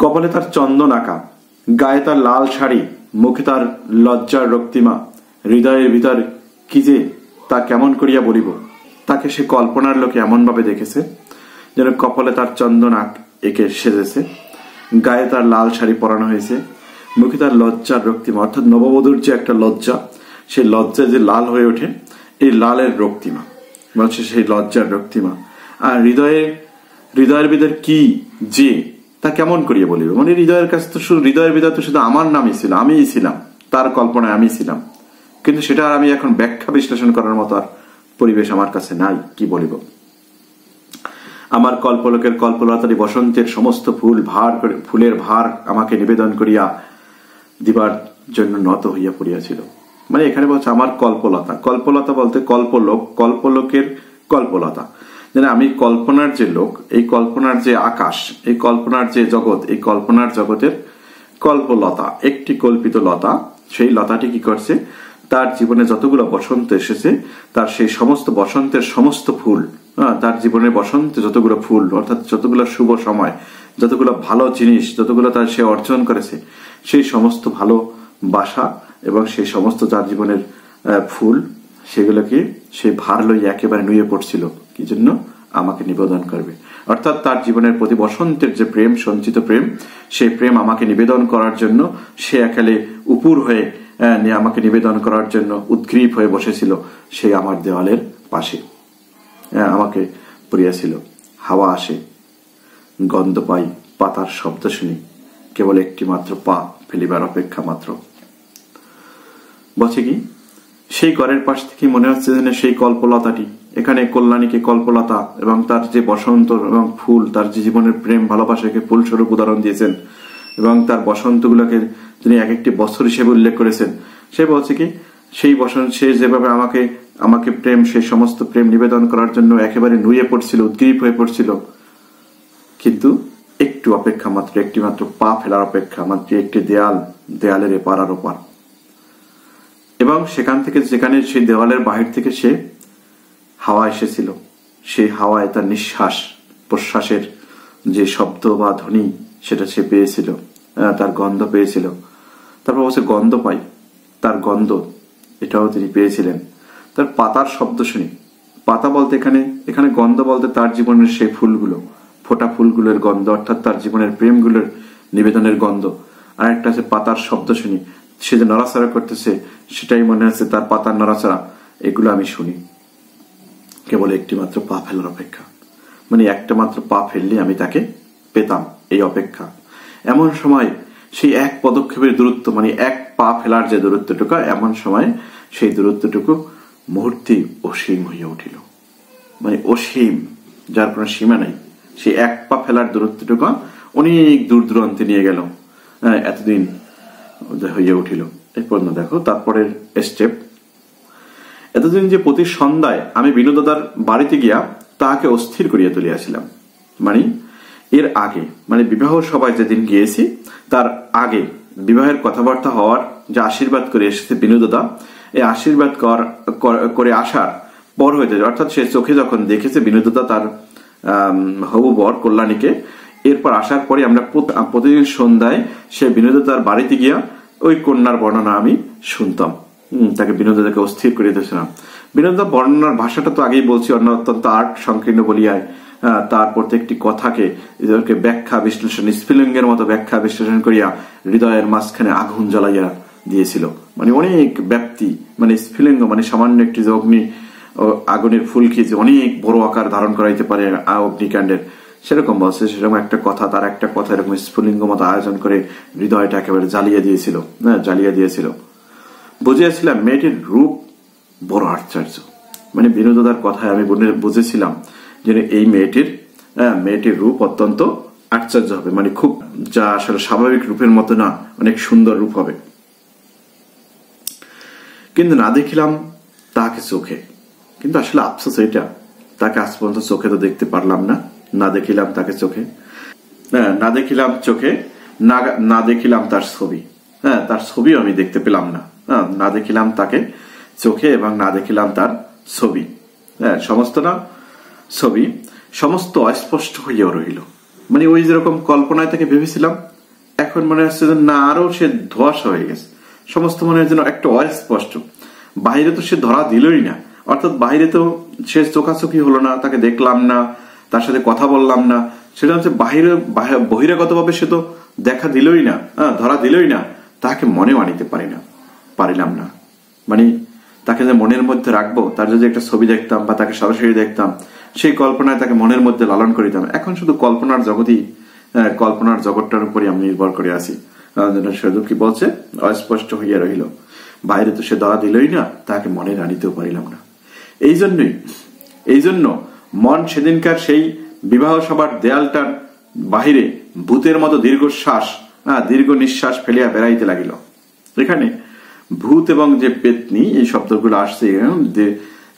কপালে তার চন্দন আঁকা, গায়ে তার লাল শাড়ি, মুখে তার লজ্জার রক্তিমা, হৃদয়ের ভিতর কি যে তা কেমন করিয়া বলিব। তাকে সে কল্পনার লোকে এমন ভাবে দেখেছে যেন কপালে তার চন্দন এঁকে সেজেছে, গায়ে তার লাল শাড়ি পরানো হয়েছে, মুখে তার লজ্জার রক্তিমা, অর্থাৎ নববধূর যে একটা লজ্জা, সেই লজ্জা যে লাল হয়ে ওঠে, এই লালের রক্তিমা বলছে সেই লজ্জার রক্তিমা। আর হৃদয়ের ভিতর কি যে তা কেমন করিয়া বলিব। মানে হৃদয়ের কাছে তো শুধু হৃদয়ের ভিতর তো শুধু আমার নামই ছিল, আমিই ছিলাম, তার কল্পনায় আমি ছিলাম, কিন্তু সেটা আর আমি এখন ব্যাখ্যা বিশ্লেষণ করার মতো আর পরিবেশ আমার কাছে নাই। কি বলিব? আমার কল্পলোকের কল্পলতারি বসন্তের সমস্ত ফুলের ভার আমাকে নিবেদন করিয়া দিবার জন্য নত হইয়া পড়িয়াছিল। মানে এখানে বলছে আমার কল্পলতা বলতে কল্পলোকের কল্পলতা, যেন আমি কল্পনার যে লোক, এই কল্পনার যে আকাশ, এই কল্পনার যে জগৎ, এই কল্পনার জগতের কল্পলতা, একটি কল্পিত লতা, সেই লতাটি কি করছে, তার জীবনে যতগুলো বসন্ত এসেছে, তার সেই সমস্ত বসন্তের সমস্ত ফুল, তার জীবনে বসন্তে যতগুলো ফুল, অর্থাৎ যতগুলো শুভ সময়, যতগুলো ভালো জিনিস, যতগুলো তার সে অর্জন করেছে, সেই সমস্ত ভালো বাসা এবং সেই সমস্ত যার জীবনের ফুল, সেগুলোকে সে ভার লইয়া একেবারে নুয়ে পড়ছিল, কি জন্য? আমাকে নিবেদন করবে। অর্থাৎ তার জীবনের প্রতি বসন্তের যে প্রেম, সঞ্চিত প্রেম, সেই প্রেম আমাকে নিবেদন করার জন্য সে একালে উপুর হয়ে আমাকে নিবেদন করার জন্য উদ্গ্রীব হয়ে বসেছিল সেই আমার দেওয়ালের পাশে, আমাকে পড়িয়াছিল। হাওয়া আসে, গন্ধ পাই, পাতার শব্দ শুনি, কেবল একটি মাত্র পা ফেলিবার অপেক্ষা মাত্র। বলছে কি সেই ঘরের পাশ থেকে মনে হচ্ছে যেন সেই কল্পলতাটি, এখানে কল্যাণীকে কল্পলতা এবং তার যে বসন্ত এবং ফুল, তার যে জীবনের প্রেম ভালোবাসাকে ফুলস্বরূপ উদাহরণ দিয়েছেন এবং তার বসন্তগুলোকে তিনি এক একটি বছর হিসেবে উল্লেখ করেছেন। সে বলছে কি সেই বসন্ত, সে যেভাবে আমাকে প্রেম, সেই সমস্ত প্রেম নিবেদন করার জন্য একেবারে নুয়ে পড়ছিল, উদ্গ্রীব হয়ে পড়ছিল, কিন্তু একটু অপেক্ষা মাত্র, একটি মাত্র পা ফেলার অপেক্ষা মাত্র, একটি দেয়ালের এপার আর ওপার। এবং সেখান থেকে, যেখানে সেই দেওয়ালের বাহির থেকে সে হাওয়া এসেছিল, সেই হাওয়ায় তার নিঃশ্বাস প্রশ্বাসের যে শব্দ বা ধ্বনি সেটা সে পেয়েছিল, তার গন্ধ পেয়েছিল। তারপর বলছে গন্ধ পাই, তার গন্ধ এটাও তিনি পেয়েছিলেন। তার পাতার শব্দ শুনি, পাতা বলতে এখানে গন্ধ বলতে তার জীবনের সেই ফুলগুলো, ফোটা ফুলগুলোর গন্ধ, অর্থাৎ তার জীবনের প্রেমগুলোর নিবেদনের গন্ধ। আর একটা আছে পাতার শব্দ শুনি, সে যে নড়াচড়া করতেছে সেটাই মনে হচ্ছে তার পাতার নড়াচড়া, এগুলো আমি শুনি। কেবল একটি মাত্র পা ফেলার অপেক্ষা, মানে একটা মাত্র পা ফেললে আমি তাকে পেতাম, এই অপেক্ষা। এমন সময় সেই এক পদক্ষেপের দূরত্ব, মানে এক পা ফেলার যে দূরত্বটুকু, এমন সময় সেই দূরত্বটুকু মুহূর্তে অসীম হইয়া উঠিল, মানে অসীম, যার কোনো সীমা নাই। সেই এক পা ফেলার দূরত্বটুকু অনেক দূর দূরান্তে নিয়ে গেল, এতদিন হইয়া উঠিল। এরপর দেখো তারপরের স্টেপ, এতদিন যে প্রতি সন্ধ্যায় আমি বিনোদাদার বাড়িতে গিয়া তাহাকে অস্থির করিয়া তুলিয়াছিলাম, মানে এর আগে, মানে বিবাহ সভায় যেদিন গিয়েছি তার আগে বিবাহের কথাবার্তা হওয়ার যে আশীর্বাদ করে এসেছে বিনোদাদা, এই আশীর্বাদ করে আসার পর হইতে, অর্থাৎ সে চোখে যখন দেখেছে বিনোদাদা তার হবু বর কল্যাণীকে, এরপর আসার পরে আমরা প্রতিদিন সন্ধ্যায় সে বিনোদাদার বাড়িতে গিয়া ওই কন্যার বর্ণনা আমি শুনতাম, তাকে বিনোদাদাকে অস্থির করে দিয়েছিলাম। বিনোদা বর্ণনার ভাষাটা তো আগেই বলছি অত্যন্ত আর্ট সংকীর্ণ বলিয়ায় তার প্রত্যেকটি কথাকে ব্যাখ্যা বিশ্লেষণ, স্ফুলিঙ্গের মতো ব্যাখ্যা বিশ্লেষণ করিয়া হৃদয়ের মাঝখানে আগুন জ্বালাইয়া দিয়েছিল। মানে অনেক ব্যাপ্তি, মানে স্ফুলিঙ্গ মানে সামান্য একটি যে অগ্নি আগুনের ফুলকি যে অনেক বড় আকার ধারণ করাইতে পারে অগ্নিকাণ্ডের, সেরকম বলছে। সেরকম একটা কথা, তার একটা কথা এরকম স্ফুলিঙ্গ মতো আয়োজন করে হৃদয়টা একেবারে জ্বালিয়ে দিয়েছিল। বুঝিয়েছিলাম মেয়েটির রূপ বড় আশ্চর্য, মানে বিনোদাদার কথায় আমি বুঝেছিলাম যে এই মেয়েটির রূপ অত্যন্ত আশ্চর্য হবে, মানে খুব যা আসলে স্বাভাবিক রূপের মতো না, অনেক সুন্দর রূপ হবে। কিন্তু না দেখিলাম তাকে চোখে, কিন্তু আসলে আফসোস এটা, তাকে আজ পর্যন্ত চোখে তো দেখতে পারলাম না। না দেখিলাম তাকে চোখে, না দেখিলাম চোখে, না দেখিলাম তার ছবি, তার ছবিও আমি দেখতে পেলাম না। না দেখিলাম তাকে চোখে এবং না দেখিলাম তার ছবি, সমস্ত অস্পষ্ট হইয়া রইল। মানে ওই যেরকম কল্পনায় তাকে ভেবেছিলাম, এখন মনে হচ্ছে যে না, আরো সে ধোঁয়াশা হয়ে গেছে, সমস্ত মনে হয় যেন একটা অস্পষ্ট। বাইরে তো সে ধরা দিলই না, অর্থাৎ বাইরে তো সে চোখাচোখি হলো না, তাকে দেখলাম না, তার সাথে কথা বললাম না, সেটা হচ্ছে বহিরাগত ভাবে সে তো দেখা দিলই না, ধরা দিলই না, তাকে মনেও আনিতে পারিলাম না। মানে তাকে যে মনের মধ্যে রাখবো, তার যদি একটা ছবি দেখতাম বা তাকে সরাসরি দেখতাম, সেই কল্পনায় তাকে মনের মধ্যে লালন করিতাম। এখন শুধু কল্পনার জগৎটার উপরই আমি নির্ভর করে আছি। শুধু কি বলছে, অস্পষ্ট হইয়া রহিল, বাইরে তো সে ধরা দিলই না, তাকে মনে আনিতেও পারিলাম না। এই জন্য মন সেদিনকার সেই বিবাহ সভার দেয়ালটার বাহিরে ভূতের মতো দীর্ঘ নিঃশ্বাস ফেলিয়া বেড়াইতে লাগিল। এখানে ভূত এবং যে পেতনি, এই শব্দগুলো আসছে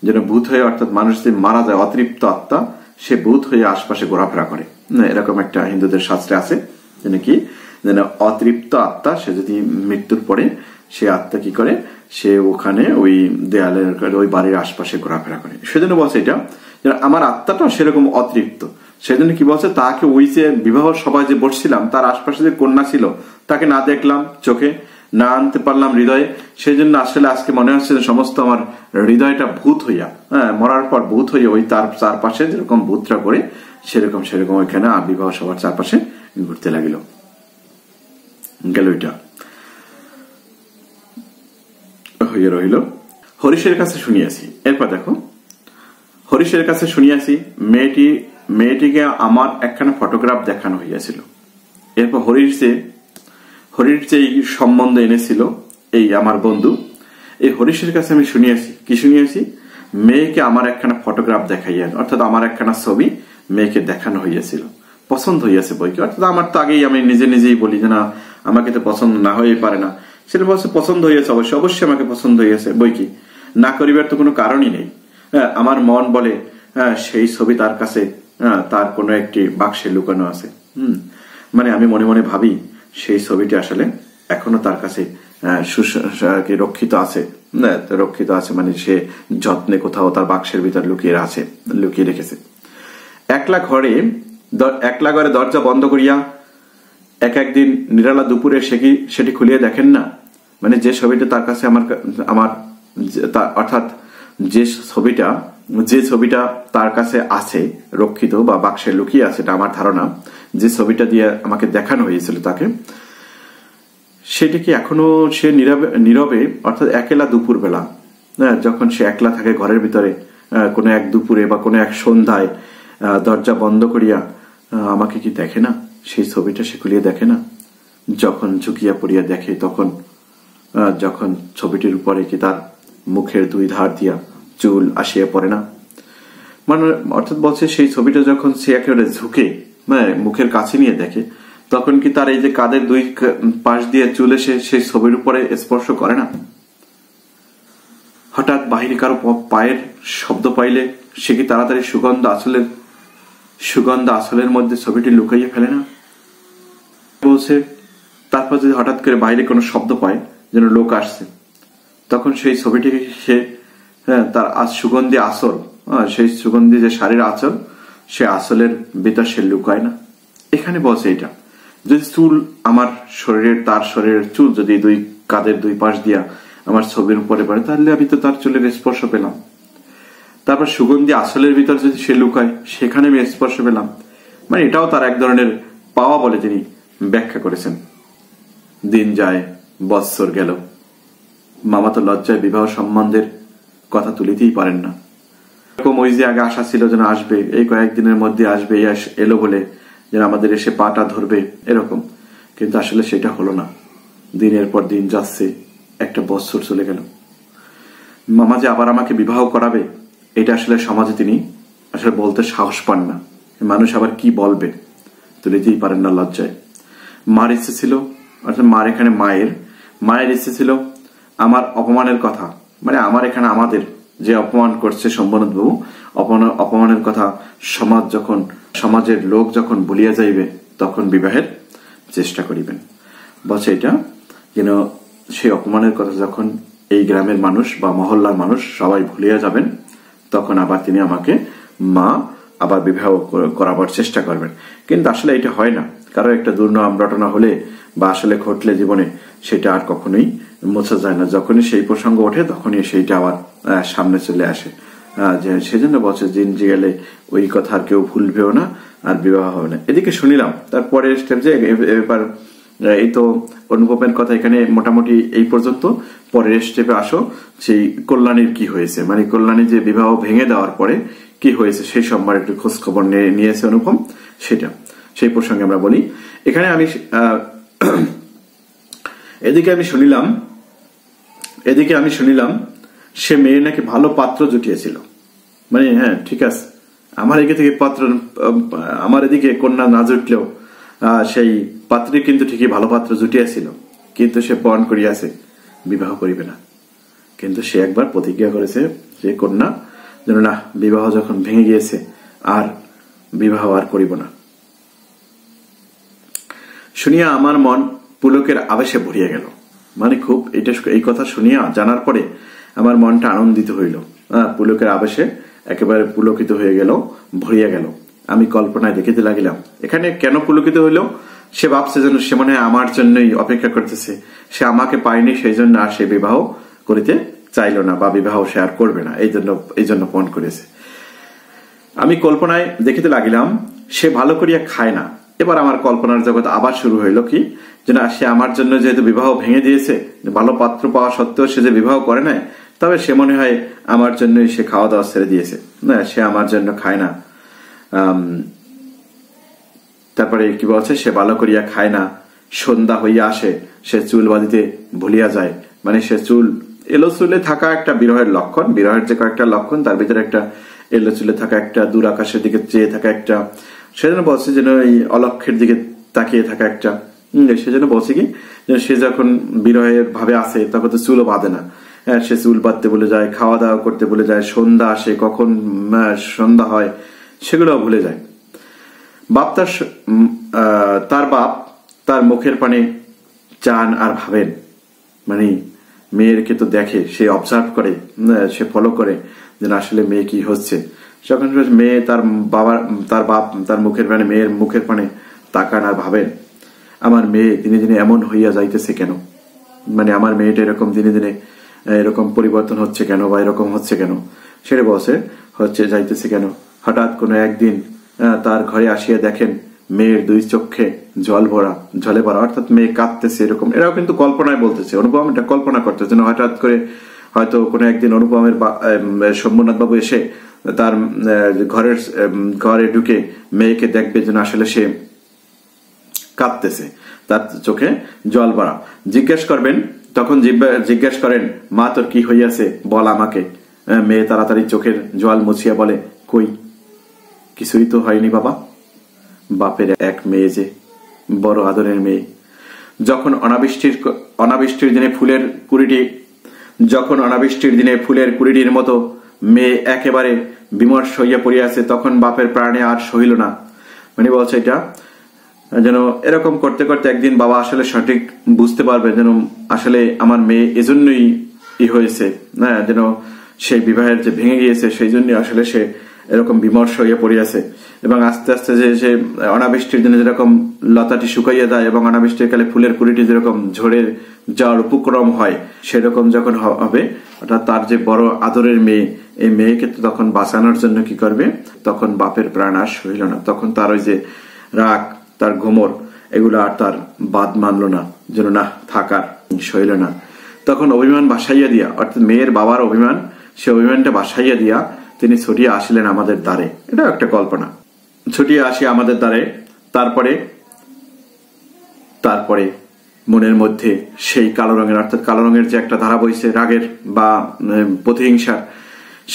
যেন ভূত হয়ে, অর্থাৎ মানুষ যে মারা যায় অতৃপ্ত আত্মা, সে ভূত হয়ে আশপাশে ঘোরাফেরা করে, এরকম একটা হিন্দুদের শাস্ত্রে আছে যেন কি, যেন অতৃপ্ত আত্মা সে যদি মৃত্যুর পরে সে আত্মা কি করে, সে ওখানে ওই দেয়ালের ওই বাড়ির আশপাশে ঘোরাফেরা করে। সেজন্য বলছে এটা আমার আত্মাটাও সেরকম অতৃপ্ত। সেজন্য কি বলছে, তাকে ওই যে বিবাহ সভায় যে বসছিলাম তার আশপাশে যে কন্যা ছিল, তাকে না দেখলাম চোখে, না আনতে পারলাম হৃদয়ে, সেই জন্য আসলে আজকে মনে হচ্ছে যে সমস্ত আমার হৃদয়টা ভূত হইয়া, মরার পর ভূত হইয়া ওই তার চারপাশে যেরকম ভূতরা করে সেরকম ওইখানে বিবাহ সভার চারপাশে ঘুরতে লাগিল। গেল এটা হইয়া রহিল। হরিশের কাছে শুনিয়াছি, এরপর দেখো, হরিশের কাছে শুনিয়াছি মেয়েটিকে আমার একখানা ফটোগ্রাফ দেখানো হইয়াছিল। এরপর হরিশ যে এই সম্বন্ধে এনেছিল, এই আমার বন্ধু, এই হরিশের কাছে আমি শুনিয়েছি, কি শুনিয়েছি, মেয়েকে আমার একখানা ফটোগ্রাফ দেখাইয়া, অর্থাৎ আমার একখানা ছবি মেয়েকে দেখানো হইয়াছিল, পছন্দ হইয়াছে বইকে। অর্থাৎ আমার তো আগেই আমি নিজেই বলি যে না, আমাকে তো পছন্দ না হয়ে পারে না। সেটা বলছে পছন্দ হইয়াছে, অবশ্যই আমাকে পছন্দ হইয়াছে, বই কি না করিবার তো কোনো কারণই নেই। আমার মন বলে সেই ছবি তার কাছে তার কোনো একটি বাক্সে লুকানো আছে। মানে আমি মনে মনে ভাবি সেই ছবিটি আসলে এখনো তার কাছে রক্ষিত আছে, মানে সে যত্নে কোথাও তার বাক্সের ভিতর লুকিয়ে রেখেছে। একলা ঘরে দরজা বন্ধ করিয়া একদিন নিরালা দুপুরে সেটি খুলিয়ে দেখেন না, মানে যে ছবিটা তার কাছে আমার অর্থাৎ যে ছবিটা তার কাছে আছে রক্ষিত বা বাক্সে লুকিয়ে আছে, এটা আমার ধারণা, যে ছবিটা দিয়ে আমাকে দেখানো হয়েছিল তাকে, সেটা কি এখনো সে নীরবে অর্থাৎ একেলা দুপুর বেলা, যখন সে একলা থাকে ঘরের ভিতরে, কোনো এক দুপুরে বা কোনো এক সন্ধ্যায় দরজা বন্ধ করিয়া আমাকে কি দেখে না? সেই ছবিটা সে খুলিয়ে দেখে না? যখন ঝুঁকিয়া পড়িয়া দেখে, যখন ছবিটির উপরে কি তার মুখের দুই ধার দিয়া চুল আসিয়া পড়ে না? মানে অর্থাৎ বলছে সেই ছবিটা যখন সে একেবারে ঝুঁকে মুখের কাছে নিয়ে দেখে, তখন কি তার এই যে কাঁধের দুই পাশ দিয়ে চুল এসে সেই ছবির উপরে স্পর্শ করে না? হঠাৎ বাহিরে কারো পায়ের শব্দ পাইলে সে কি তাড়াতাড়ি সুগন্ধ আসলের মধ্যে ছবিটি লুকাইয়ে ফেলে না? বলছে তারপর যদি হঠাৎ করে বাইরে কোনো শব্দ পায় যেন লোক আসছে, তখন সেই ছবিটিকে সে তার সুগন্ধি আসল, সেই সুগন্ধি যে শাড়ির আঁচল, সে আসলের ভিতর সে লুকায় না। এখানে বলছে এটা যদি চুল তার শরীরের চুল যদি দুই কাঁধের দুই পাশ দিয়া আমার ছবির উপরে পড়ে, তাহলে আমি তো তার চুলের স্পর্শ পেলাম। তারপর সুগন্ধি আসলের ভিতর যদি সে লুকায়, সেখানে আমি স্পর্শ পেলাম। মানে এটাও তার এক ধরনের পাওয়া বলে তিনি ব্যাখ্যা করেছেন। দিন যায়, বৎসর গেল, মামা তো লজ্জায় বিবাহ সম্বন্ধের কথা তুলিতেই পারেন না। এরকম ওই যে আগে আশা ছিল যেন আসবে, এই কয়েকদিনের মধ্যে আসবে, এলো বলে যেন আমাদের এসে পাটা ধরবে এরকম, কিন্তু আসলে সেটা হলো না। দিনের পর দিন যাচ্ছে, একটা বৎসর চলে গেল। মামা যে আবার আমাকে বিবাহ করাবে, এটা আসলে সমাজে তিনি আসলে বলতে সাহস পান না। মানুষ আবার কি বলবে, তুলিতেই পারেন না লজ্জায়। মার ইচ্ছে ছিল, অর্থাৎ মায়ের ইচ্ছে ছিল আমার অপমানের কথা, মানে আমার এখানে আমাদের যে অপমান করছে শম্ভুনাথ বাবু, অপমানের কথা সমাজের লোক যখন ভুলিয়া যাইবে, তখন বিবাহের চেষ্টা করিবেন। বলছে এটা যেন সেই অপমানের কথা যখন এই গ্রামের মানুষ বা মহল্লার মানুষ সবাই ভুলিয়া যাবেন, তখন আবার তিনি আমাকে আবার বিবাহ করাবার চেষ্টা করবেন। কিন্তু আসলে এটা হয় না। কারো একটা দুর্নাম রটনা হলে বা আসলে ঘটলে জীবনে, সেটা আর কখনোই মোছা যায় না। যখনই সেই প্রসঙ্গ ওঠে, তখনই সেইটা আবার সামনে চলে আসে। সেজন্য বলছে দিন যে গেলে ওই কথা আর কেউ ভুলবেও না, আর বিবাহ হবে না। এদিকে শুনিলাম তারপরে স্টেপ যে এবার এই তো অনুপমের কথা এখানে মোটামুটি এই পর্যন্ত। পরের স্টেপে আসো, সেই কল্যাণীর কি হয়েছে, মানে কল্যাণী যে বিবাহ ভেঙে দেওয়ার পরে কি হয়েছে সেই সম্পর্কে একটু খোঁজ খবর নিয়েছে অনুপম, সেই প্রসঙ্গে আমরা বলি। এখানে এদিকে আমি শুনিলাম সে মেয়ে নাকি ভালো পাত্র জুটিয়েছিল। মানে হ্যাঁ ঠিক আছে, আমার এদিকে কন্যা না জুটলেও সেই পাত্রী কিন্তু ঠিকই ভালো পাত্র জুটিয়েছিল, কিন্তু সে পণ করিয়াছে বিবাহ করিবে না। কিন্তু সে একবার প্রতিজ্ঞা করেছে যে কন্যা যেন না, বিবাহ যখন ভেঙে গিয়েছে আর বিবাহ আর করিব না। শুনিয়া আমার মন পুলকের আবেশে ভরিয়া গেল। মানে খুব এই কথা শুনিয়া জানার পরে আমার মনটা আনন্দিত হইল, পুলকের আবেশে একেবারে পুলকিত হয়ে গেল, ভরিয়া গেল। আমি কল্পনায় দেখিতে লাগিলাম এখানে কেন পুলকিত হইল। সে ভাবছে যেন সে মনে হয় আমার জন্যই অপেক্ষা করতেছে, সে আমাকে পায়নি, সেই জন্য আর সে বিবাহ করিতে চাইল না বা বিবাহ সে আর করবে না, এই জন্য পণ করেছে। আমি কল্পনায় দেখিতে লাগিলাম সে ভালো করিয়া খায় না। এবার আমার কল্পনার জগৎ আবার শুরু হইল কি, যে না, সে আমার জন্য যেহেতু বিবাহ ভেঙে দিয়েছে, ভালো পাত্র পাওয়া সত্ত্বেও সে যে বিবাহ করে নাই, তবে সে মনে হয় আমার জন্যই সে খাওয়া দাওয়া ছেড়ে দিয়েছে, না সে আমার জন্য খায় না। তারপরে কি বলছে, সে ভালো করিয়া খায় না, সন্ধ্যা হইয়া আসে, সে চুল বাঁধিতে ভুলিয়া যায়। মানে সে চুল এলোচুলে থাকা একটা বিরহের লক্ষণ, বিরহের যে কয়েকটা লক্ষণ তার ভিতরে একটা এলোচুলে থাকা একটা, দূর আকাশের দিকে চেয়ে থাকা একটা, সেজন্য বলছে যেন এই অলক্ষের দিকে তাকিয়ে থাকা একটা। সেজন্য বলছে কি সে যখন বিরহের ভাবে আসে তখন তো চুলও বাঁধে না, সে চুল বাঁধতে বলে যায়, খাওয়া দাওয়া করতে বলে যায়, সন্ধ্যা আসে কখন সন্ধ্যা হয় সেগুলো ভুলে যায়। বাপ তার বাপ তার মুখের পানে চান আর ভাবেন, মানে মেয়েরকে তো দেখে, সে অবজার্ভ করে, সে ফলো করে যে আসলে মেয়ে কি হচ্ছে। যখন মেয়ে তার বাপ তার মুখের পানে, মেয়ের মুখের পানে তাকান আর ভাবেন আমার মেয়ে দিনে দিনে এমন হইয়া যাইতেছে কেন, মানে আমার মেয়েটা এরকম দিনে দিনে এরকম পরিবর্তন হচ্ছে কেন বা এরকম হচ্ছে কেন, সেটা বসে হচ্ছে যাইতেছে কেন। হঠাৎ কোনো একদিন তার ঘরে আসিয়া দেখেন মেয়ের দুই চোখে জলে ভরা, অর্থাৎ মেয়ে কাঁদতেছে, এরকম। এরাও কিন্তু কল্পনায় বলতেছে, অনুপম এটা কল্পনা করতেছে না। হঠাৎ করে হয়তো কোনো একদিন অনুপমের শম্ভুনাথ বাবু এসে তার ঘরে ঢুকে মেয়েকে দেখবে যেন আসলে সে কাঁদতেছে, তার চোখে জল ভরা। জিজ্ঞেস করবেন, তখন জিজ্ঞেস করেন মা তোর কি হইয়াছে বল আমাকে। মেয়ে তাড়াতাড়ি চোখের জল মুছিয়া বলে কই কিছুই তো হয়নি বাবা। বাপের এক মেয়ে যে বড় আদরের মেয়ে। যখন অনাবৃষ্টির দিনে ফুলের কুড়িটির মতো মেয়ে একেবারে বিমর্ষ হইয়া পড়িয়াছে, তখন বাপের প্রাণে আর সহিল না। মানে বলছে এটা যেন এরকম করতে করতে একদিন বাবা আসলে সঠিক বুঝতে পারবে যেন আসলে আমার মেয়ে এজন্যই হয়েছে, যেন সেই বিবাহের যে ভেঙে গিয়েছে সেই জন্য আসলে সে এরকম বিমর্ষ হইয়া পড়িয়াছে। এবং আস্তে আস্তে যে অনাবৃষ্টির দিনে যেরকম লতাটি শুকাইয়া যায় এবং অনাবৃষ্টির কালে ফুলের কুড়িটি যেরকম ঝরে যাওয়ার উপক্রম হয়, সেরকম যখন হবে, অর্থাৎ তার যে বড় আদরের মেয়ে, এই মেয়েকে তখন বাঁচানোর জন্য কি করবে, তখন বাপের প্রাণ আর সহিল না। তখন তার ওই যে রাগ, তার ঘুমর, এগুলো আর তার বাদ মানলো না, যেন না থাকার সহিল না। তখন অভিমান বাসাইয়া দিয়া, অর্থাৎ মেয়ের বাবার অভিমান, সে অভিমানটা বাসাইয়া দিয়া তিনি ছুটিয়া আসিলেন আমাদের দ্বারে। এটা একটা কল্পনা। ছুটিয়া আসি আমাদের দ্বারে। তারপরে মনের মধ্যে সেই কালো রঙের, অর্থাৎ কালো রঙের যে একটা ধারা বইছে রাগের বা প্রতিহিংসার,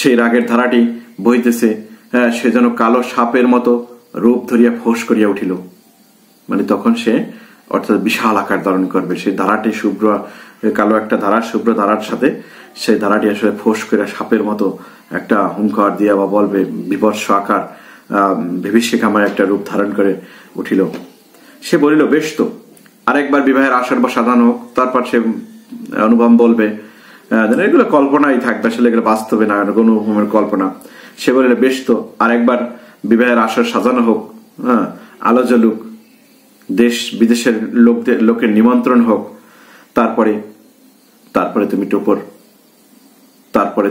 সেই রাগের ধারাটি বইতেছে। সে যেন কালো সাপের মতো রূপ ধরিয়া ফোঁস করিয়া উঠিল। মানে তখন সে অর্থাৎ বিশাল আকার ধারণ করবে। সেই ধারাটি কালো একটা ধারা, শুভ্র ধারার সাথে সেই ধারাটি আসলে ফোঁস করে সাপের মতো একটা হুঙ্কার দিয়া বা বলবে বিভৎস আকার, বিভীষিকাময় একটা রূপ ধারণ করে উঠিল। সে বলিল বেশ তো, আরেকবার বিবাহের আসর বা সাজানো হোক। তারপর সে অনুপম বলবে, এগুলো কল্পনাই থাকবে, আসলে এগুলো বাস্তবে না, কোনো রকমের কল্পনা। সে বলিল বেশ তো, আরেকবার বিবাহের আসর সাজানো হোক, আলো জ্বলুক, দেশ বিদেশের লোকের নিমন্ত্রণ হোক। তারপরে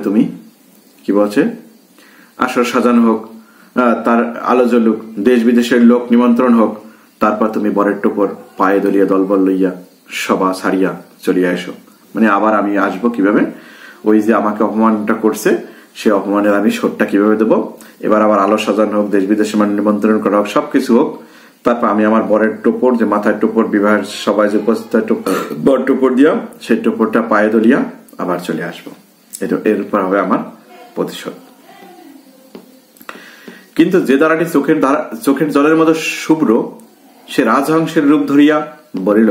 তুমি কি বলছে, আসর সাজানো হোক, তার আলো জ্বলুক, দেশ বিদেশের লোক নিমন্ত্রণ হোক, তারপর তুমি বরের টোপর পায়ে দলিয়া দলবল লইয়া সভা ছাড়িয়া চলিয়া এসো। মানে আবার আমি আসবো কিভাবে, ওই যে আমাকে অপমানটা করছে সে অপমানের আমি শোধটা কিভাবে দেবো। এবার আবার আলো সাজানো হোক, দেশ বিদেশে নিমন্ত্রণ করা হোক, সবকিছু হোক। তারপর আমি আমার বরের টোপর, যে মাথায় টোপর, বিবাহের সবাই যে উপস্থিত বর টোপর দিয়া, সেই টোপরটা পায়ে দলিয়া আবার চলে আসবো। এরপর হবে আমার প্রতিশোধ। কিন্তু যে দ্বারাটি চোখের জলের মতো শুভ্র, সে রাজহংসের রূপ ধরিয়া বলিল,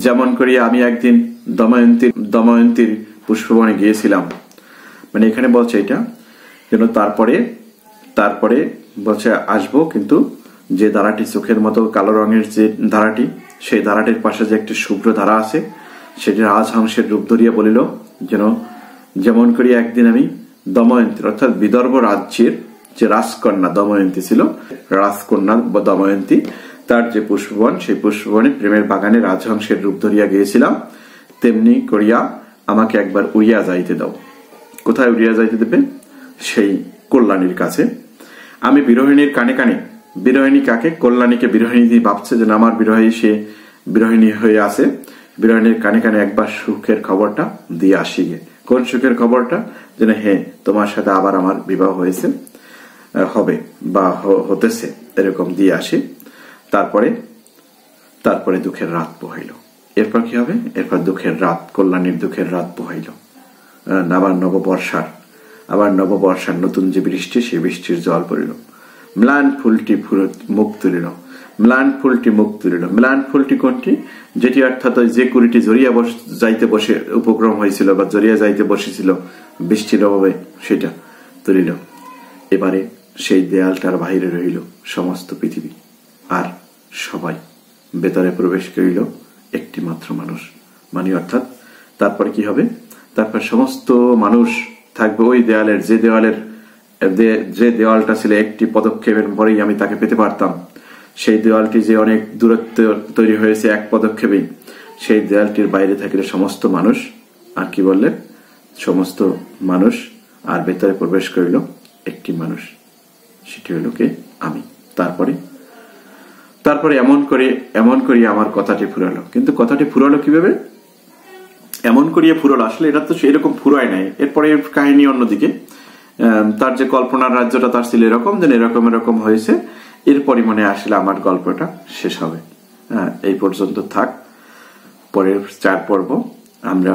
যেমন করিয়া আমি একদিন দময়ন্তীর পুষ্পবনে গিয়েছিলাম। মানে এখানে বলছে এটা যেন তারপরে বলছে আসবো, কিন্তু যে ধারাটি চোখের মতো কালো রঙের যে ধারাটি, সেই ধারাটির পাশে যে একটি শুভ্র ধারা আছে, সেটি রাজহংসের রূপ ধরিয়া বলিল, যেমন করিয়া একদিন আমি দময়ন্তীর, অর্থাৎ বিদর্ভ রাজ্যের যে রাজকন্যা দময়ন্তী ছিল, রাজকন্যা দময়ন্তী, তার যে পুষ্পবন, সেই পুষ্পবনে প্রেমের বাগানে রাজহংসের রূপ ধরিয়া গিয়েছিলাম, তেমনি করিয়া আমাকে একবার উড়িয়া যাইতে দাও। কোথায় উড়িয়া যাইতে দেবে? সেই কল্যাণীর কাছে। আমি বিরোহিণীর কানে কানে, বিরোহিণী কাকে? কল্যাণীকে বিরোহিণী ভাবছে যে আমার বিরোহী, সে বিরোহিণী হয়ে আছে। বিরোহিণীর কানে কানে একবার সুখের খবরটা দিয়ে আসি গে। কোন সুখের খবরটা? যেন তোমার সাথে আবার আমার বিবাহ হয়েছে, হবে বা হতেছে, এরকম দিয়ে আসি। তারপরে দুঃখের রাত পোহাইল। এরপর কি হবে? এরপর দুঃখের রাত, কল্যাণীর দুঃখের রাত পোহাইল। আবার নববর্ষার নতুন যে বৃষ্টি, সেই বৃষ্টির জল পড়িল। ম্লান ফুলটি মুখ তুলিল। ম্লান ফুলটি কোনটি? যেটি অর্থাৎ ওই যে কুড়িটি জড়িয়া যাইতে বসে উপক্রম হয়েছিল বা জড়িয়া যাইতে বসেছিল বৃষ্টির অভাবে, সেটা তুলিল। এবারে সেই দেয়ালটার বাহিরে রইল সমস্ত পৃথিবী, আর সবাই ভেতরে প্রবেশ করিল একটি মাত্র মানুষ। মানে অর্থাৎ তারপরে কি হবে? তারপর সমস্ত মানুষ থাকবে ওই দেয়ালের, যে দেওয়ালটা ছিল একটি পদক্ষেপের পরেই আমি তাকে পেতে পারতাম। সেই দেওয়ালটি যে অনেক দূরত্ব তৈরি হয়েছে এক পদক্ষেপেই, সেই দেয়ালটির বাইরে থাকলে সমস্ত মানুষ, আর কি বললেন? সমস্ত মানুষ, আর ভেতরে প্রবেশ করিল একটি মানুষ, সেটি হলো কে? আমি। তারপরে এমন করে আমার কথাটি ফুরালো। কিন্তু কথাটি ফুরালো কিভাবে? এমন করিয়ে ফুরালো, আসলে এটা তো এরকম ফুরায় নাই। এরপরে কাহিনী অন্যদিকে, তার যে কল্পনার রাজ্যটা তার ছিল এরকম, যেন এরকম হয়েছে। এরপরে মনে আসলে আমার গল্পটা শেষ হবে। এই পর্যন্ত থাক। পরের 4 পর্ব আমরা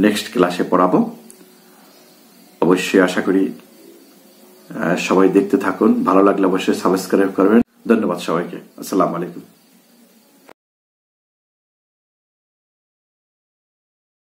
নেক্সট ক্লাসে পড়াবো। অবশ্যই আশা করি সবাই দেখতে থাকুন। ভালো লাগলে অবশ্যই সাবস্ক্রাইব করবেন। ধন্যবাদ সবাইকে। আসসালামু আলাইকুম।